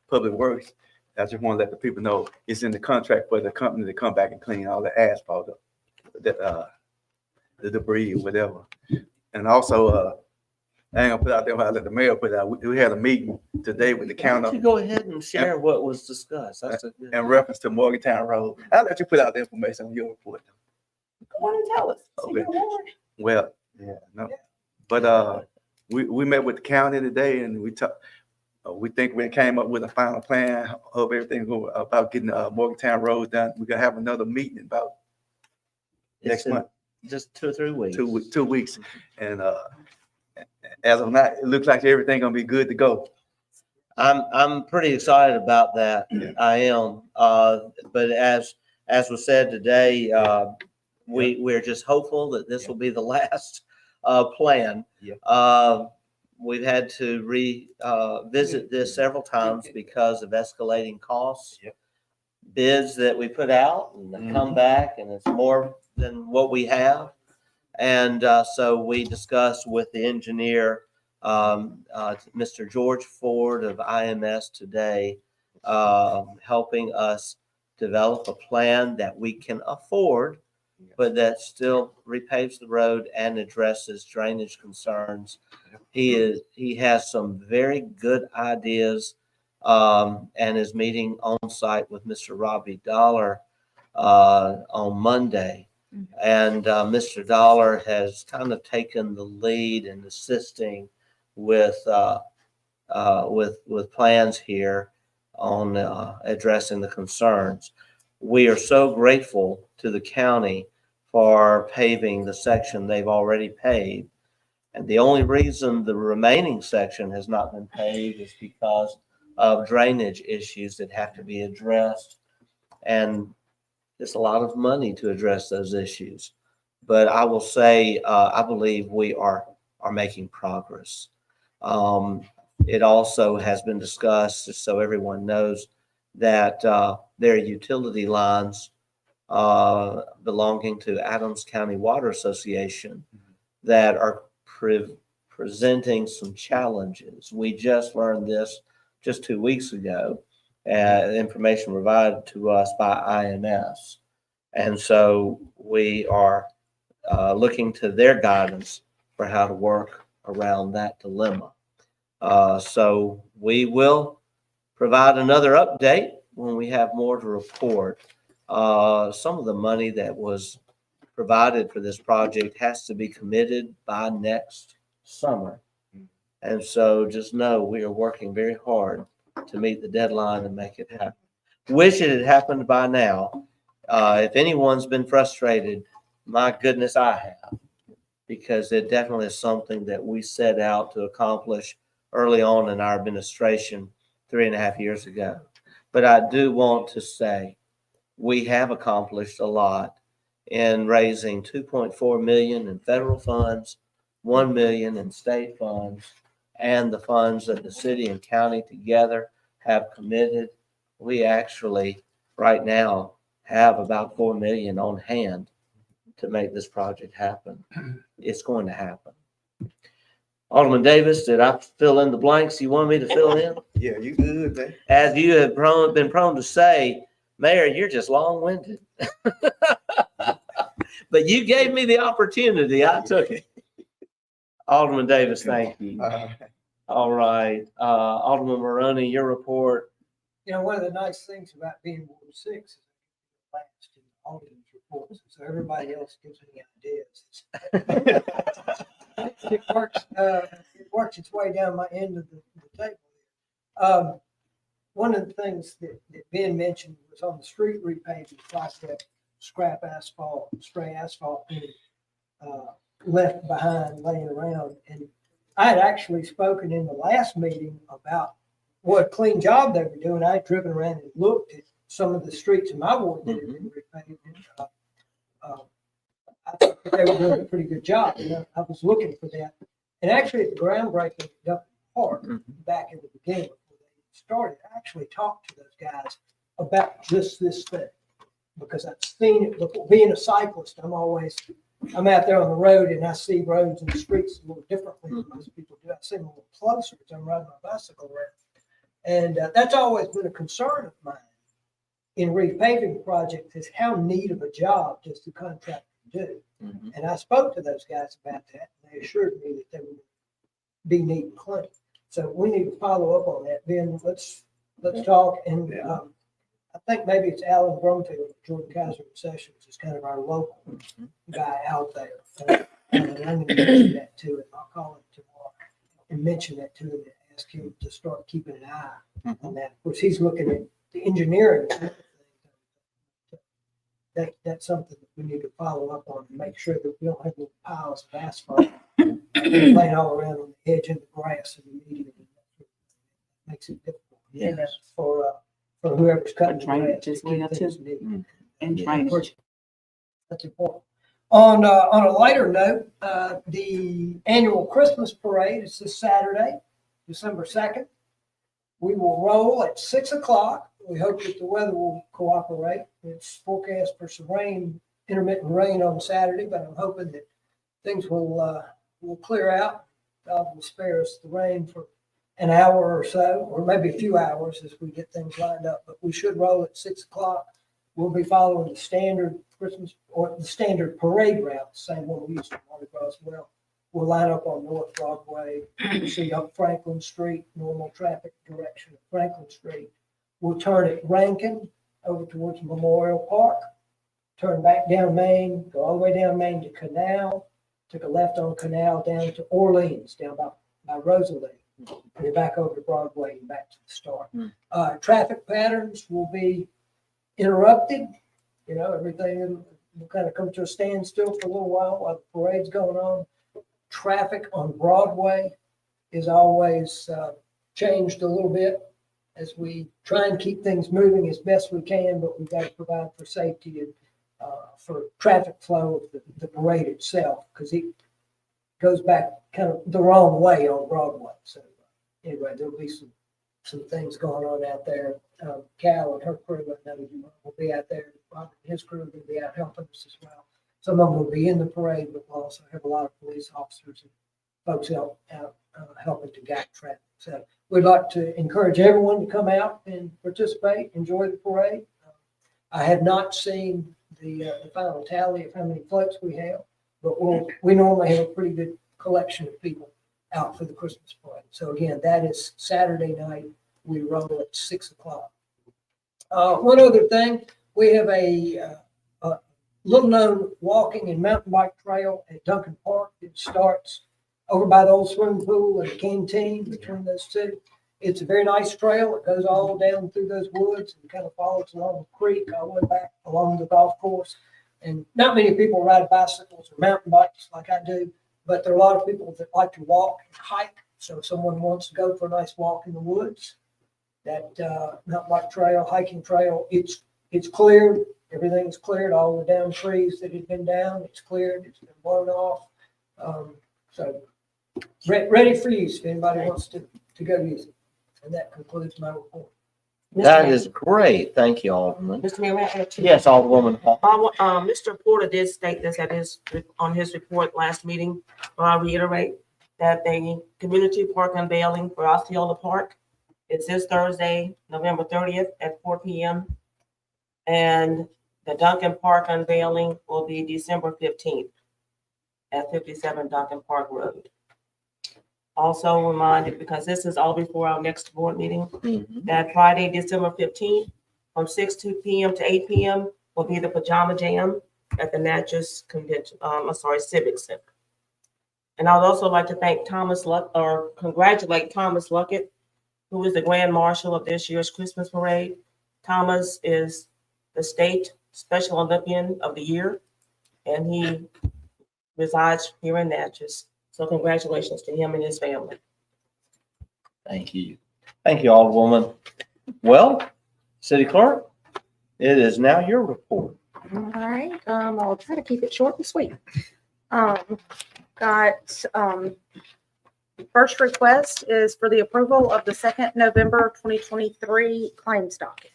N: Public Works. I just want to let the people know it's in the contract for the company to come back and clean all the asphalt up, the debris or whatever. And also, I ain't gonna put out there, I let the mayor put out. We had a meeting today with the county.
A: You go ahead and share what was discussed. That's a good.
N: In reference to Morgantown Road. I'll let you put out the information on your report.
B: Come on and tell us.
N: Okay. Well, yeah, no, but we met with the county today and we talked. We think we came up with a final plan of everything about getting Morgantown Road done. We're gonna have another meeting about next month.
A: Just 2 or 3 weeks.
N: 2 weeks, and as of now, it looks like everything gonna be good to go.
A: I'm pretty excited about that. I am. But as as was said today, we're just hopeful that this will be the last plan. We've had to visit this several times because of escalating costs. Bids that we put out and they come back and it's more than what we have. And so we discussed with the engineer, Mr. George Ford of IMS today, helping us develop a plan that we can afford, but that still repaves the road and addresses drainage concerns. He has some very good ideas, and is meeting on site with Mr. Robbie Dollar on Monday. And Mr. Dollar has kind of taken the lead in assisting with plans here on addressing the concerns. We are so grateful to the county for paving the section they've already paved. And the only reason the remaining section has not been paved is because of drainage issues that have to be addressed. And it's a lot of money to address those issues. But I will say, I believe we are making progress. It also has been discussed, just so everyone knows, that there are utility lines belonging to Adams County Water Association that are presenting some challenges. We just learned this just 2 weeks ago, information provided to us by IMS. And so we are looking to their guidance for how to work around that dilemma. So we will provide another update when we have more to report. Some of the money that was provided for this project has to be committed by next summer. And so just know we are working very hard to meet the deadline and make it happen. Wish it had happened by now. If anyone's been frustrated, my goodness, I have, because it definitely is something that we set out to accomplish early on in our administration 3.5 years ago. But I do want to say we have accomplished a lot in raising $2.4 million in federal funds, $1 million in state funds, and the funds that the city and county together have committed. We actually right now have about $4 million on hand to make this project happen. It's going to happen. Alderman Davis, did I fill in the blanks you wanted me to fill in?
N: Yeah, you good, man.
A: As you have been prone to say, Mayor, you're just long-winded. But you gave me the opportunity. I took it. Alderman Davis, thank you. All right. Alderman Maroney, your report.
F: You know, one of the nice things about being Ward 6 is last in Alderman's reports, so everybody else gives me ideas. It works its way down my end of the table. One of the things that Ben mentioned was on the street repaving, like that scrap asphalt, stray asphalt being left behind, laying around. And I had actually spoken in the last meeting about what a clean job they were doing. I had driven around and looked at some of the streets in my ward that had been repaved. I thought they were doing a pretty good job. And I was looking for that. And actually, at the groundbreaking at Duck Park back in the beginning, before they started, I actually talked to those guys about this thing, because I've seen it before. Being a cyclist, I'm out there on the road and I see roads and streets a little differently than most people do. I see them a little closer as I'm riding my bicycle around. And that's always been a concern of mine in repaving projects, is how neat of a job does the contractor do? And I spoke to those guys about that, and they assured me that they would be neat and clean. So we need to follow up on that. Ben, let's talk. And I think maybe it's Alan Brumfield, Jordan Kaiser Sessions is kind of our local guy out there. And I'm going to mention that to him. I'll call him tomorrow and mention that to him and ask him to start keeping an eye on that. Of course, he's looking at the engineering. That's something that we need to follow up on and make sure that we don't have little piles of asphalt laying all around on the edge of the grass in the median. Makes it difficult for whoever's cutting the grass.
B: Just wait until. And
A: Yes.
B: drainage.
F: That's important. On a lighter note, the annual Christmas parade is this Saturday, December 2nd. We will roll at 6 o'clock. We hope that the weather will cooperate. It's forecast for some rain, intermittent rain on Saturday, but I'm hoping that things will clear out. God will spare us the rain for an hour or so, or maybe a few hours as we get things lined up. But we should roll at 6 o'clock. We'll be following the standard Christmas or the standard parade route, the same one we used to Mardi Gras as well. We'll line up on North Broadway, proceed up Franklin Street, normal traffic direction of Franklin Street. We'll turn at Rankin over towards Memorial Park, turn back down Main, go all the way down Main to Canal, took a left on Canal down to Orleans, down by Rosalie, and then back over to Broadway and back to the start. Traffic patterns will be interrupted. You know, everything will kind of come to a standstill for a little while the parade's going on. Traffic on Broadway is always changed a little bit as we try and keep things moving as best we can, but we've got to provide for safety and for traffic flow of the parade itself, because it goes back kind of the wrong way on Broadway. So anyway, there'll be some things going on out there. Cal and her crew, I know will be out there. Robert and his crew will be out helping us as well. Some of them will be in the parade, but we'll also have a lot of police officers and folks out helping to guide traffic. So we'd like to encourage everyone to come out and participate, enjoy the parade. I have not seen the final tally of how many floats we have, but we normally have a pretty good collection of people out for the Christmas parade. So again, that is Saturday night. We roll at 6 o'clock. One other thing, we have a little known walking and mountain bike trail at Duncan Park. It starts over by the old swimming pool and the canteen, between those two. It's a very nice trail. It goes all down through those woods and kind of follows along the creek all the way back along the golf course. And not many people ride bicycles or mountain bikes like I do, but there are a lot of people that like to walk and hike. So if someone wants to go for a nice walk in the woods, that mountain bike trail, hiking trail, it's cleared. Everything's cleared. All the down trees that had been down, it's cleared. It's been blown off. So ready for use if anybody wants to go use it. And that concludes my report.
A: That is great. Thank you, Alderman.
J: Mr. Mayor, may I add to
A: Yes, Alderwoman Hall.
J: Mr. Porter did state this on his report last meeting, but I'll reiterate that the community park unveiling for Osceola Park, it's this Thursday, November 30th at 4 p.m. And the Duncan Park unveiling will be December 15th at 57 Duncan Park Road. Also reminded, because this is all before our next board meeting, that Friday, December 15th, from 6 p.m. to 8 p.m. will be the Pajama Jam at the Natchez Civic Center. And I would also like to thank congratulate Thomas Luckett, who is the Grand Marshal of this year's Christmas Parade. Thomas is the State Special Olympian of the Year, and he resides here in Natchez. So congratulations to him and his family.
A: Thank you. Thank you, Alderwoman. Well, City Clerk, it is now your report.
C: All right, I'll try to keep it short and sweet. First request is for the approval of the 2nd November 2023 claims docket.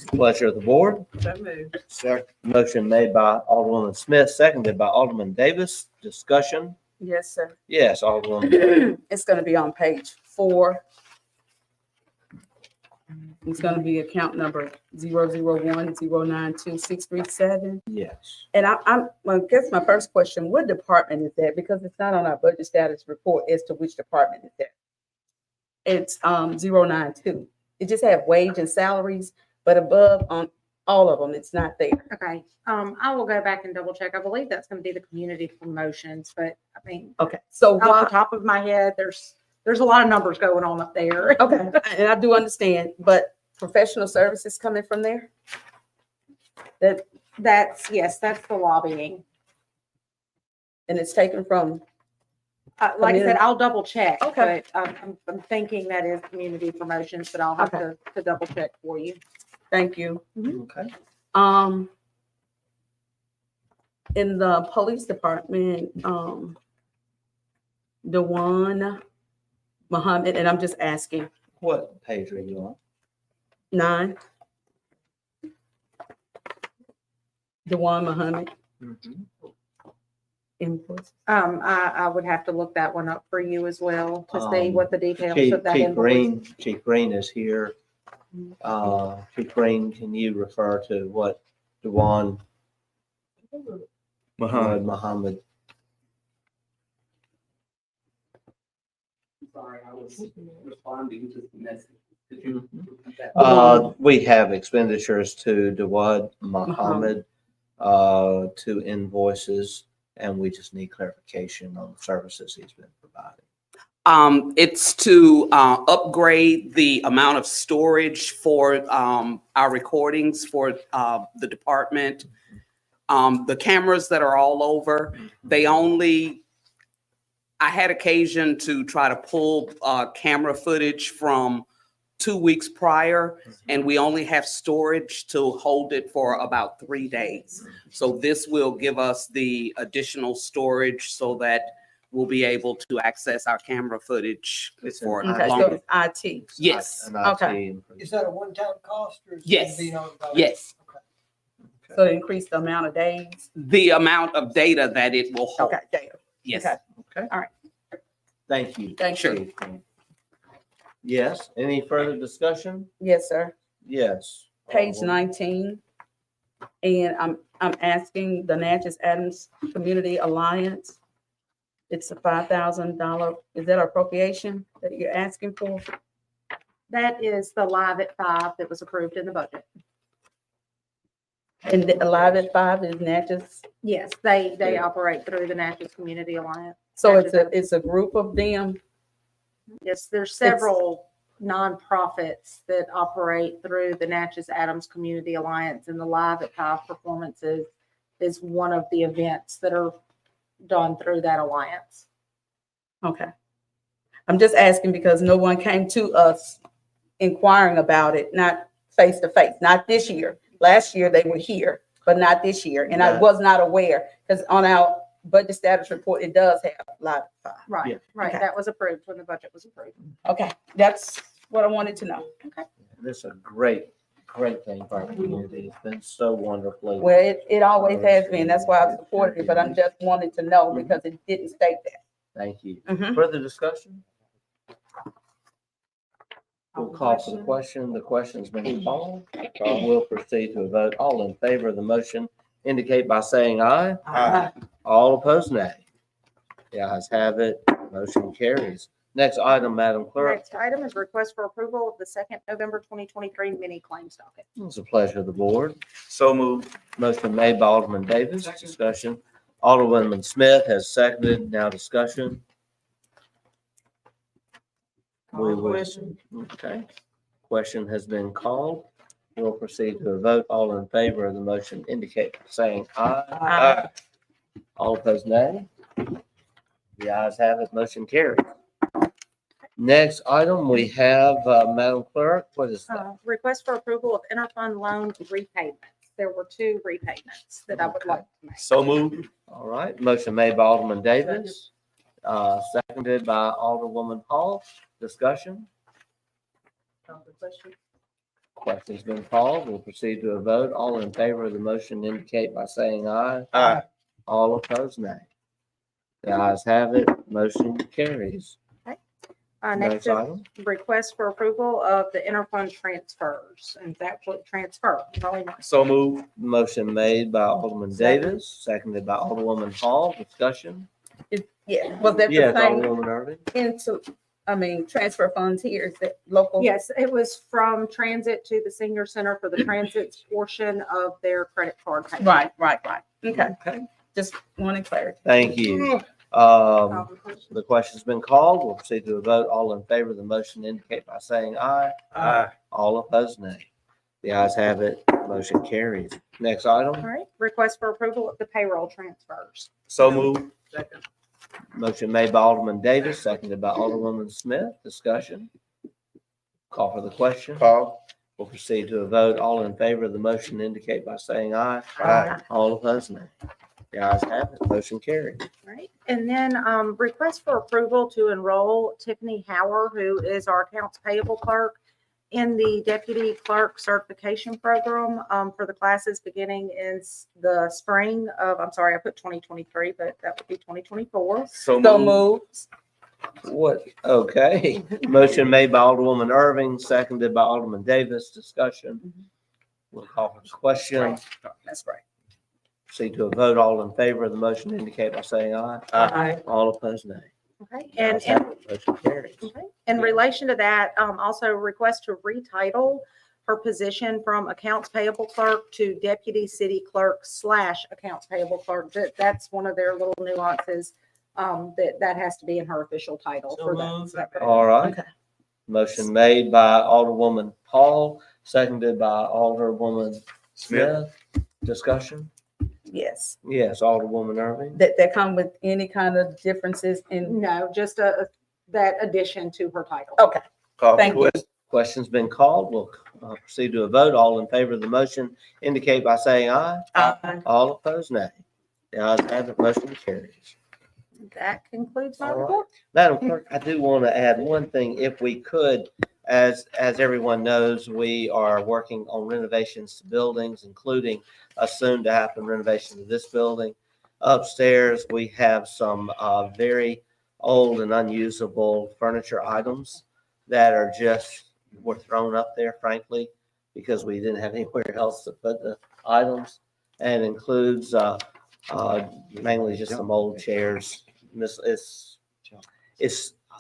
A: Pleasure of the board.
G: So moved.
A: Motion made by Alderwoman Smith, seconded by Alderman Davis. Discussion.
B: Yes, sir.
A: Yes, Alderwoman.
B: It's going to be on page 4. It's going to be account number 001092637.
A: Yes.
B: And I guess my first question, what department is that? Because it's not on our budget status report as to which department is that. It's 092. It just have wage and salaries, but above on all of them, it's not there.
C: Okay, I will go back and double check. I believe that's going to be the community promotions, but I mean,
B: Okay, so
C: off the top of my head, there's a lot of numbers going on up there.
B: okay, and I do understand, but professional services coming from there?
C: That's the lobbying.
B: And it's taken from,
C: Like I said, I'll double check.
B: Okay.
C: But I'm thinking that is community promotions, but I'll have to double check for you.
B: thank you.
A: Okay.
B: In the police department, Dewan Muhammad, and I'm just asking,
A: What page are you on?
B: 9. Dewan Muhammad invoice.
C: I would have to look that one up for you as well to see what the details
A: Chief,
C: of that
A: Chief
C: invoice.
A: Green, Chief Green is here. Chief Green, can you refer to what Dewan Muhammad?
M: Sorry, I was responding to the message. Could you repeat that?
A: We have expenditures to Dawad Muhammad, to invoices, and we just need clarification on the services he's been providing.
M: It's to upgrade the amount of storage for our recordings for the department. The cameras that are all over, I had occasion to try to pull camera footage from 2 weeks prior, and we only have storage to hold it for about 3 days. So this will give us the additional storage so that we'll be able to access our camera footage for
B: Okay, so
M: longer.
B: it's IT.
M: Yes.
B: Okay.
F: Is that a one-time cost or? is it
M: Yes.
F: being ongoing?
M: Yes.
F: Okay.
B: So increase the amount of days.
M: The amount of data that it will hold.
B: Okay, data.
M: Yes.
B: Okay.
A: Okay.
B: All right.
A: Thank you.
B: Thank you.
A: Chief. Yes, any further discussion?
B: Yes, sir.
A: Yes.
B: Page 19. And I'm asking the Natchez Adams Community Alliance. It's a $5,000. Is that appropriation that you're asking for?
C: That is the Live at 5 that was approved in the budget.
B: And the Alive at 5 is Natchez.
C: Yes, they operate through the Natchez Community Alliance.
B: So it's a group of them.
C: Yes, there's several nonprofits that operate through the Natchez Adams Community Alliance, and the Live at 5 performances is one of the events that are done through that alliance.
B: Okay. I'm just asking because no one came to us inquiring about it, not face to face, not this year. Last year they were here, but not this year. And I was not aware because on our budget status report, it does have Live at 5.
C: Right,
A: Yeah.
C: right.
B: Okay.
C: That was approved when the budget was approved.
B: Okay, that's what I wanted to know.
C: Okay.
A: This is a great thing for our community. It's been so wonderfully.
B: Well, it always has been. That's why I've supported it, but I'm just wanting to know because it didn't state that.
A: Thank you.
B: Mhm.
A: Further discussion? We'll call for the question. The question's been called. We'll proceed to a vote. All in favor of the motion indicate by saying aye.
F: Aye.
A: All opposed, nay. The ayes have it. Motion carries. Next item, Madam Clerk.
C: Next item is request for approval of the 2nd November 2023 mini claims docket.
A: It's a pleasure of the board.
N: So moved.
A: Motion made by Alderman Davis. Discussion. Alderwoman Smith has seconded. Now discussion. We will. Okay. Question has been called. We'll proceed to a vote. All in favor of the motion indicate by saying aye.
N: Aye.
A: All opposed, nay. The ayes have it. Motion carries. Next item, we have, Madam Clerk, what is that?
C: Request for approval of interfund loan repayments. There were 2 repayments that I would like to make.
N: So moved.
A: All right, motion made by Alderman Davis, seconded by Alderwoman Hall. Discussion? Question's been called. We'll proceed to a vote. All in favor of the motion indicate by saying aye.
N: Aye.
A: All opposed, nay. The ayes have it. Motion carries.
C: Next
A: Next
C: is
A: item.
C: request for approval of the interfund transfers, and it's actually transfer. It's only one.
N: So moved.
A: Motion made by Alderman Davis, seconded by Alderwoman Hall. Discussion?
B: Yeah, was that the
A: Yes,
B: same
A: Alderwoman Irving.
B: transfer funds here? Is that local?
C: Yes, it was from transit to the senior center for the transit portion of their credit card payment.
B: Right. Okay,
A: Okay.
B: just wanted clarity.
A: Thank you. The question's been called. We'll proceed to a vote. All in favor of the motion indicate by saying aye.
N: Aye.
A: All opposed, nay. The ayes have it. Motion carries. Next
C: All
A: item.
C: right, request for approval of the payroll transfers.
N: So moved.
A: Motion made by Alderman Davis, seconded by Alderwoman Smith. Discussion. Call for the question.
N: Call.
A: We'll proceed to a vote. All in favor of the motion indicate by saying aye.
C: Aye.
A: All opposed, nay. The ayes have it. Motion carried.
C: Right. And then request for approval to enroll Tiffany Hauer, who is our accounts payable clerk, in the deputy clerk certification program for the classes beginning in the spring of, I'm sorry, I put 2023, but that would be 2024.
A: So
B: moved.
A: What? Okay. Motion made by Alderwoman Irving, seconded by Alderman Davis. Discussion. We'll call for the question.
B: That's right.
A: Proceed to a vote. All in favor of the motion indicate by saying aye.
B: Aye.
A: All opposed, nay.
C: Okay.
A: The ayes have it. Motion carries.
C: Okay. In relation to that, also request to retitle her position from accounts payable clerk to deputy city clerk / accounts payable clerk. That's one of their little nuances, that has to be in her official title
J: So
C: for
J: moved.
C: that.
A: All right.
B: Okay.
A: Motion made by Alderwoman Paul, seconded by Alderwoman Smith. Discussion?
B: Yes.
A: Yes, Alderwoman Irving.
B: That come with any kind of differences in,
C: No, just that addition to her title.
B: okay.
N: Call
B: Thank
N: for
B: you.
N: question.
A: Question's been called. We'll proceed to a vote. All in favor of the motion indicate by saying aye.
B: Aye.
A: All opposed, nay. The ayes have it. Motion carries.
C: That concludes my
A: All right.
C: report.
A: Madam Clerk, I do want to add one thing, if we could. As everyone knows, we are working on renovations to buildings, including a soon to happen renovation to this building. Upstairs, we have some very old and unusable furniture items that are were thrown up there, frankly, because we didn't have anywhere else to put the items, and includes mainly just some old chairs.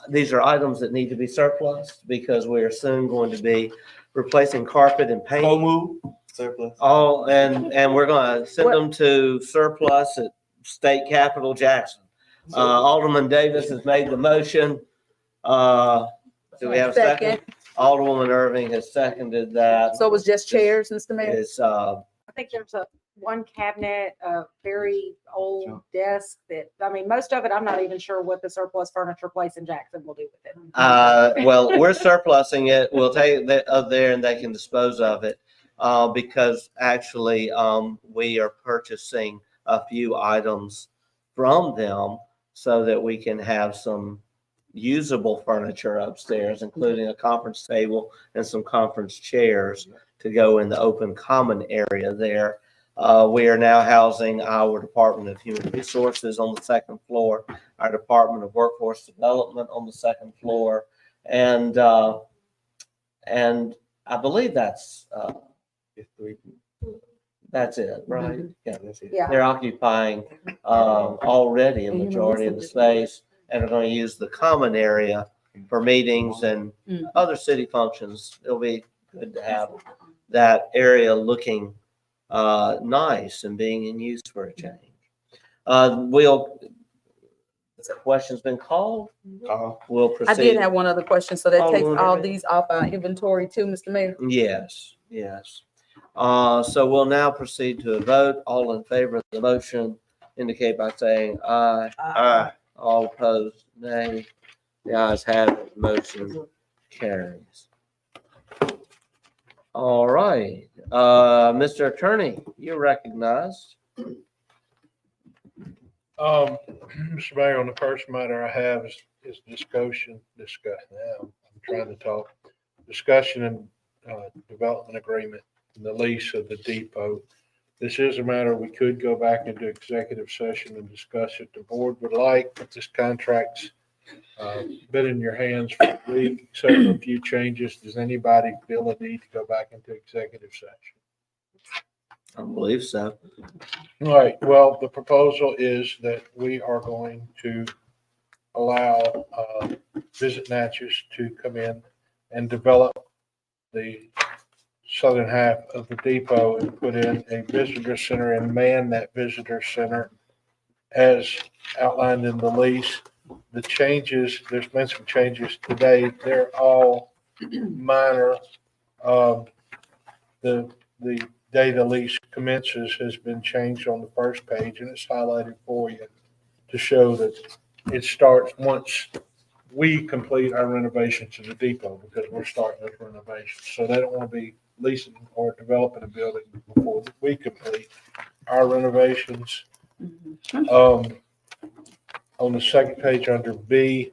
A: These are items that need to be surplus because we are soon going to be replacing carpet and paint.
N: Move. Surplus.
A: All, and we're gonna send them to surplus at State Capitol Jackson. Alderman Davis has made the motion. Do we have a second? Alderwoman Irving has seconded that.
B: So it was just chairs, Mr. Mayor?
A: It's,
C: I think there's one cabinet, a very old desk that, I mean, most of it, I'm not even sure what the surplus furniture place in Jackson will do with it.
A: well, we're surplusing it. We'll take it up there and they can dispose of it. Because actually, we are purchasing a few items from them so that we can have some usable furniture upstairs, including a conference table and some conference chairs to go in the open common area there. We are now housing our Department of Human Resources on the second floor, our Department of Workforce Development on the second floor, and I believe that's it, right? Yeah, that's it.
C: Yeah.
A: They're occupying already a majority of the space and are going to use the common area for meetings and other city functions. It'll be good to have that area looking nice and being in use for a change. The question's been called. We'll proceed.
B: I did have one other question. So that takes
A: Alderwoman
B: all
A: Irving.
B: these off our inventory too, Mr. Mayor?
A: Yes, yes. So we'll now proceed to a vote. All in favor of the motion indicate by saying aye.
N: Aye.
A: All opposed, nay. The ayes have it. Motion carries. All right, Mr. Attorney, you're recognized.
H: Mr. Mayor, on the first matter I have is discussion now. I'm trying to talk. Discussion and development agreement and the lease of the depot. This is a matter we could go back into executive session and discuss it. The board would like, but this contract's been in your hands for a week, except for a few changes. Does anybody feel a need to go back into executive session?
A: I believe so.
H: All right, well, the proposal is that we are going to allow Visit Natchez to come in and develop the southern half of the depot and put in a visitor center and man that visitor center as outlined in the lease. The changes, there's been some changes today. They're all minor. The day the lease commences has been changed on the first page, and it's highlighted for you to show that it starts once we complete our renovation to the depot, because we're starting this renovation. So they don't want to be leasing or developing a building before we complete our renovations. On the second page under B,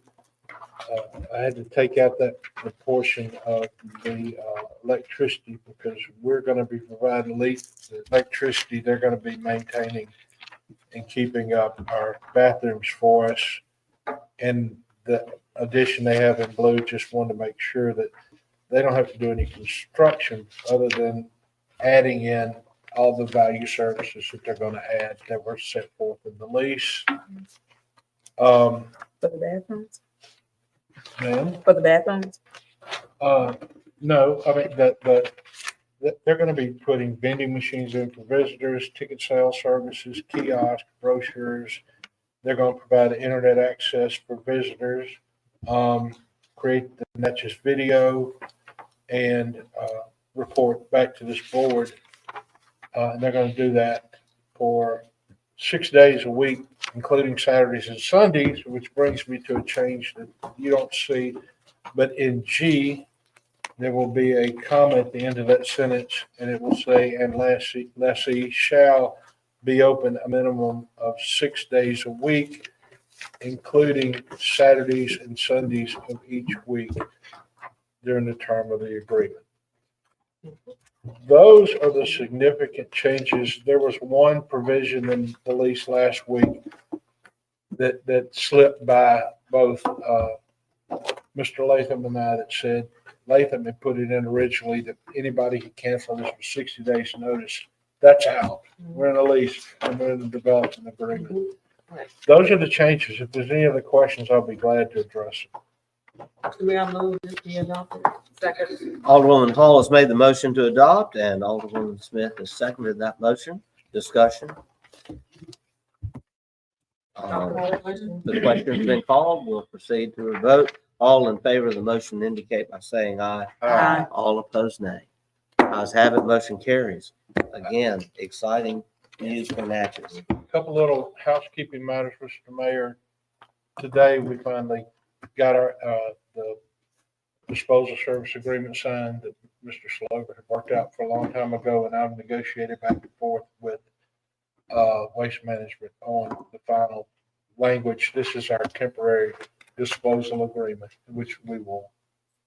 H: I had to take out the portion of the electricity because we're going to be providing the electricity. They're going to be maintaining and keeping up our bathrooms for us. And the addition they have in blue, just wanted to make sure that they don't have to do any construction other than adding in all the value services that they're going to add that were set forth in the lease.
B: For the bathrooms?
H: Ma'am?
B: For the bathrooms?
H: No, I mean, they're going to be putting vending machines in for visitors, ticket sales services, kiosks, brochures. They're going to provide internet access for visitors, create the Natchez video, and report back to this board. And they're going to do that for 6 days a week, including Saturdays and Sundays, which brings me to a change that you don't see. But in G, there will be a comma at the end of that sentence, and it will say, and lessee shall be open a minimum of 6 days a week, including Saturdays and Sundays of each week during the term of the agreement. Those are the significant changes. There was one provision in the lease last week that slipped by both Mr. Latham and I, that said Latham had put it in originally that anybody could cancel this with 60 days notice. That's out. We're in a lease and we're in the development agreement. Those are the changes. If there's any other questions, I'll be glad to address them.
J: Mayor, I move this be adopted.
B: Second.
A: Alderwoman Hall has made the motion to adopt, and Alderwoman Smith has seconded that motion. Discussion. The question's been called. We'll proceed to a vote. All in favor of the motion indicate by saying aye.
B: Aye.
A: All opposed, nay. Ayes have it, motion carries. Again, exciting news for Natchez.
H: A couple little housekeeping matters, Mr. Mayor. Today, we finally got our the disposal service agreement signed that Mr. Slover had worked out for a long time ago, and I've negotiated back and forth with Waste Management on the final language. This is our temporary disposal agreement, which we will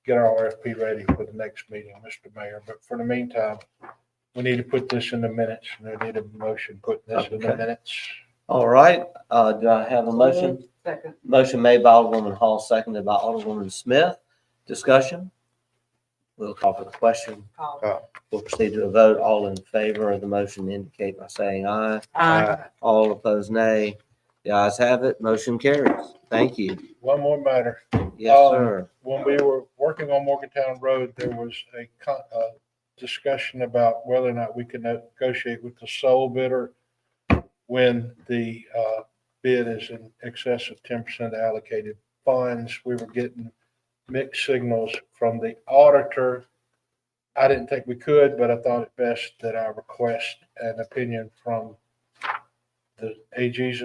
H: get our RFP ready for the next meeting, Mr. Mayor. But for the meantime, we need to put this in the minutes, and I need a motion putting this in the minutes.
A: All right, do I have a motion?
B: Second.
A: Motion made by Alderwoman Hall, seconded by Alderwoman Smith. Discussion? We'll call for the question. We'll proceed to a vote. All in favor of the motion indicate by saying aye.
B: Aye.
A: All opposed, nay. The ayes have it. Motion carries. Thank you.
H: One more matter.
A: Yes, sir.
H: When we were working on Morgantown Road, there was a discussion about whether or not we could negotiate with the sole bidder when the bid is in excess of 10% allocated funds. We were getting mixed signals from the auditor. I didn't think we could, but I thought it best that I request an opinion from the AG's,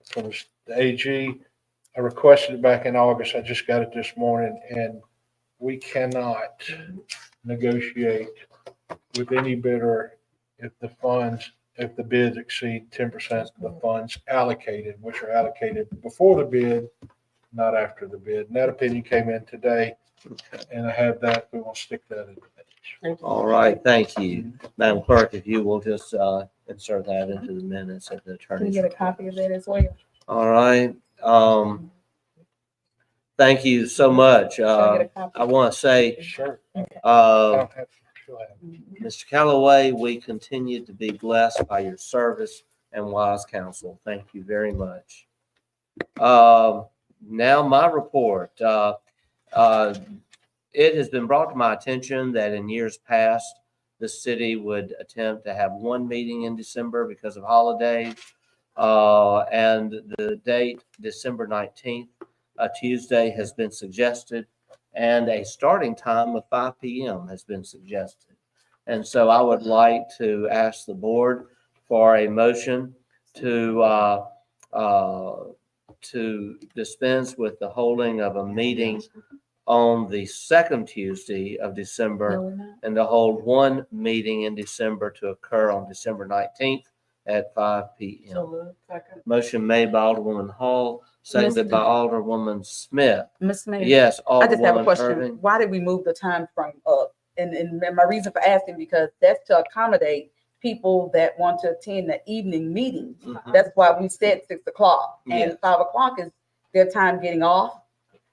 H: from the AG. I requested it back in August. I just got it this morning, and we cannot negotiate with any bidder if the bids exceed 10% of the funds allocated, which are allocated before the bid, not after the bid. And that opinion came in today, and I have that. We will stick that in the minutes.
A: All right, thank you. Madam Clerk, if you will just insert that into the minutes at the attorney's.
B: Can you get a copy of that as well?
A: All right. Thank you so much. I want to say,
H: Sure.
A: Mr. Callaway, we continue to be blessed by your service and wise counsel. Thank you very much. Now my report. It has been brought to my attention that in years past, the city would attempt to have one meeting in December because of holidays. And the date, December 19th, a Tuesday, has been suggested, and a starting time of 5 p.m. has been suggested. And so I would like to ask the board for a motion to dispense with the holding of a meeting on the second Tuesday of December
B: No, we're not.
A: and to hold one meeting in December to occur on December 19th at 5 p.m.
B: So moved. Second.
A: Motion made by Alderwoman Hall, seconded by Alderwoman Smith.
B: Ms. Mayor.
A: Yes,
B: I just have a
A: Alderwoman
B: question.
A: Irving.
B: Why did we move the time frame up? And my reason for asking, because that's to accommodate people that want to attend the evening meeting.
A: Mhm.
B: That's why we said 6 o'clock, and
A: Yes.
B: 5 o'clock is their time getting off.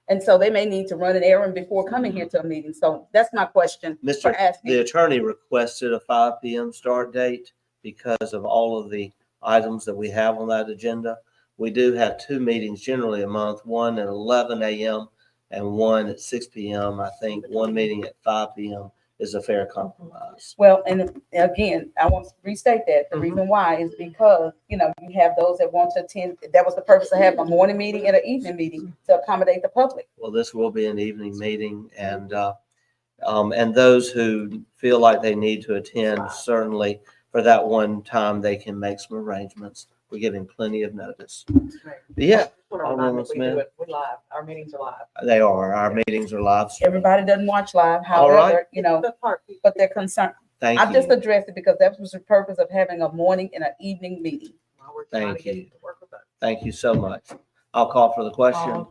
B: And so they may need to run an errand before coming here to a meeting. So that's my question for
A: The
B: asking.
A: attorney requested a 5 p.m. start date because of all of the items that we have on that agenda. We do have two meetings generally a month, one at 11 a.m. and one at 6 p.m. I think one meeting at 5 p.m. is a fair compromise.
B: Well, and again, I want to restate that. The reason why is because, you have those that want to attend. That was the purpose of having a morning meeting and an evening meeting to accommodate the public.
A: Well, this will be an evening meeting, and those who feel like they need to attend, certainly for that one time, they can make some arrangements. We're giving plenty of notice. Yeah, Alderwoman Smith.
G: We're live. Our meetings are live.
A: They are. Our meetings are live.
B: Everybody doesn't watch live,
A: All right.
B: however, but they're concerned.
A: Thank
B: I've just
A: you.
B: addressed it because that was the purpose of having a morning and an evening meeting.
A: Thank you. Thank you so much. I'll call for the question.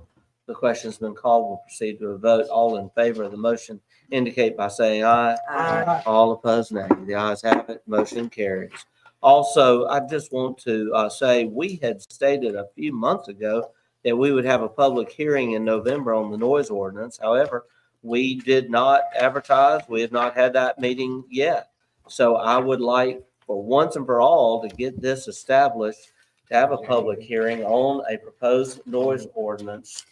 A: The question's been called. We'll proceed to a vote. All in favor of the motion indicate by saying aye.
B: Aye.
A: All opposed, nay. The ayes have it. Motion carries. Also, I just want to say we had stated a few months ago that we would have a public hearing in November on the noise ordinance. However, we did not advertise. We have not had that meeting yet. So I would like for once and for all to get this established, to have a public hearing on a proposed noise ordinance,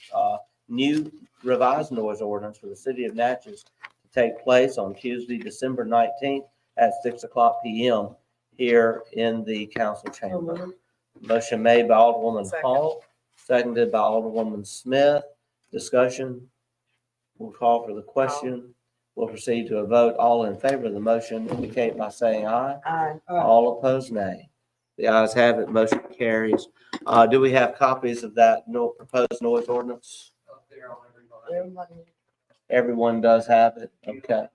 A: new revised noise ordinance for the city of Natchez to take place on Tuesday, December 19th at 6 p.m. here in the council chamber. Motion made by Alderwoman Hall, seconded by Alderwoman Smith. Discussion. We'll call for the question. We'll proceed to a vote. All in favor of the motion indicate by saying aye.
B: Aye.
A: All opposed, nay. The ayes have it. Motion carries. Do we have copies of that proposed noise ordinance? Everyone does have it. Okay.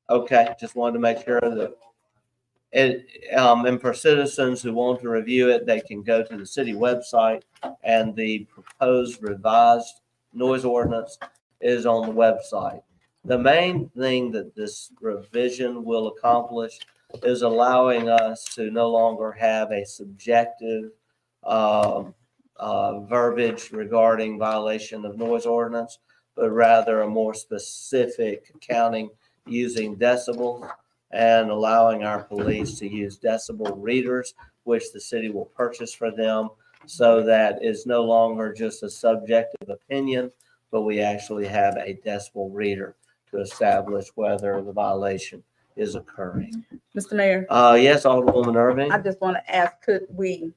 A: Okay. Just wanted to make sure that and for citizens who want to review it, they can go to the city website, and the proposed revised noise ordinance is on the website. The main thing that this revision will accomplish is allowing us to no longer have a subjective verbiage regarding violation of noise ordinance, but rather a more specific counting using decibels and allowing our police to use decibel readers, which the city will purchase for them, so that it's no longer just a subjective opinion, but we actually have a decibel reader to establish whether the violation is occurring.
B: Mr. Mayor,
A: Yes, Alderwoman Irving.
B: I just want to ask, could we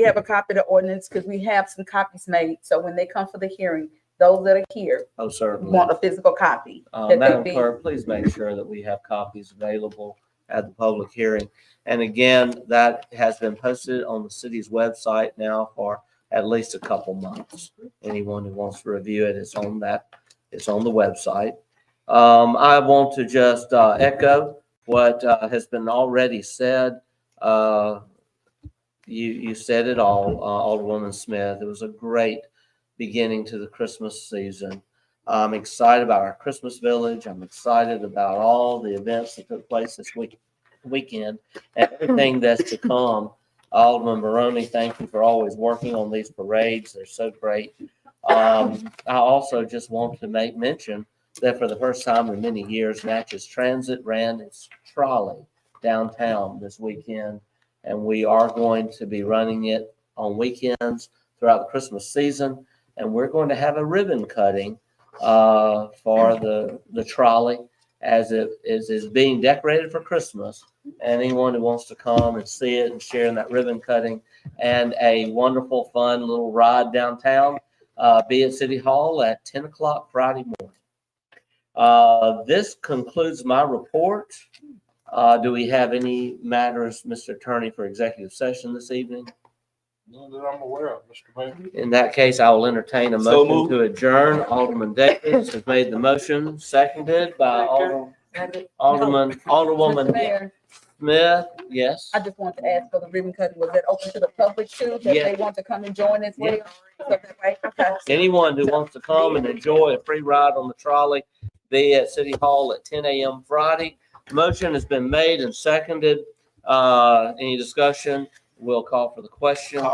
B: have a copy of the ordinance? Could we have some copies made? So when they come for the hearing, those that are here
A: Oh, certainly.
B: want a physical copy. that they
A: Madam
B: be-
A: Clerk, please make sure that we have copies available at the public hearing. And again, that has been posted on the city's website now for at least a couple months. Anyone who wants to review it, it's on the website. I want to just echo what has been already said. You said it all, Alderwoman Smith. It was a great beginning to the Christmas season. I'm excited about our Christmas village. I'm excited about all the events that took place this weekend and everything that's to come. Alderman Barone, thank you for always working on these parades. They're so great. I also just want to make mention that for the first time in many years, Natchez Transit ran its trolley downtown this weekend, and we are going to be running it on weekends throughout the Christmas season, and we're going to have a ribbon cutting for the trolley as it is being decorated for Christmas. And anyone who wants to come and see it and share in that ribbon cutting and a wonderful, fun little ride downtown, be at City Hall at 10 o'clock Friday morning. This concludes my report. Do we have any matters, Mr. Attorney, for executive session this evening?
H: None that I'm aware of, Mr. Mayor.
A: In that case, I will entertain a
N: So
A: motion
N: moved.
A: to adjourn. Alderman Davis has made the motion, seconded by Alderwoman
B: Mayor,
A: Smith. Yes.
B: I just want to ask for the ribbon cutting, was that open to the public too, that
A: Yeah.
B: they want to come and join as well? So that way, okay.
A: Anyone who wants to come and enjoy a free ride on the trolley, be at City Hall at 10 a.m. Friday. Motion has been made and seconded. Any discussion? We'll call for the question.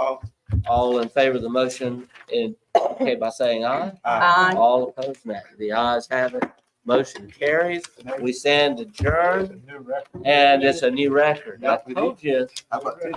A: All in favor of the motion, indicate by saying aye.
B: Aye.
A: All opposed, nay. The ayes have it. Motion carries. We stand adjourned,
H: New record.
A: and it's a new record. I told you.
N: How about this?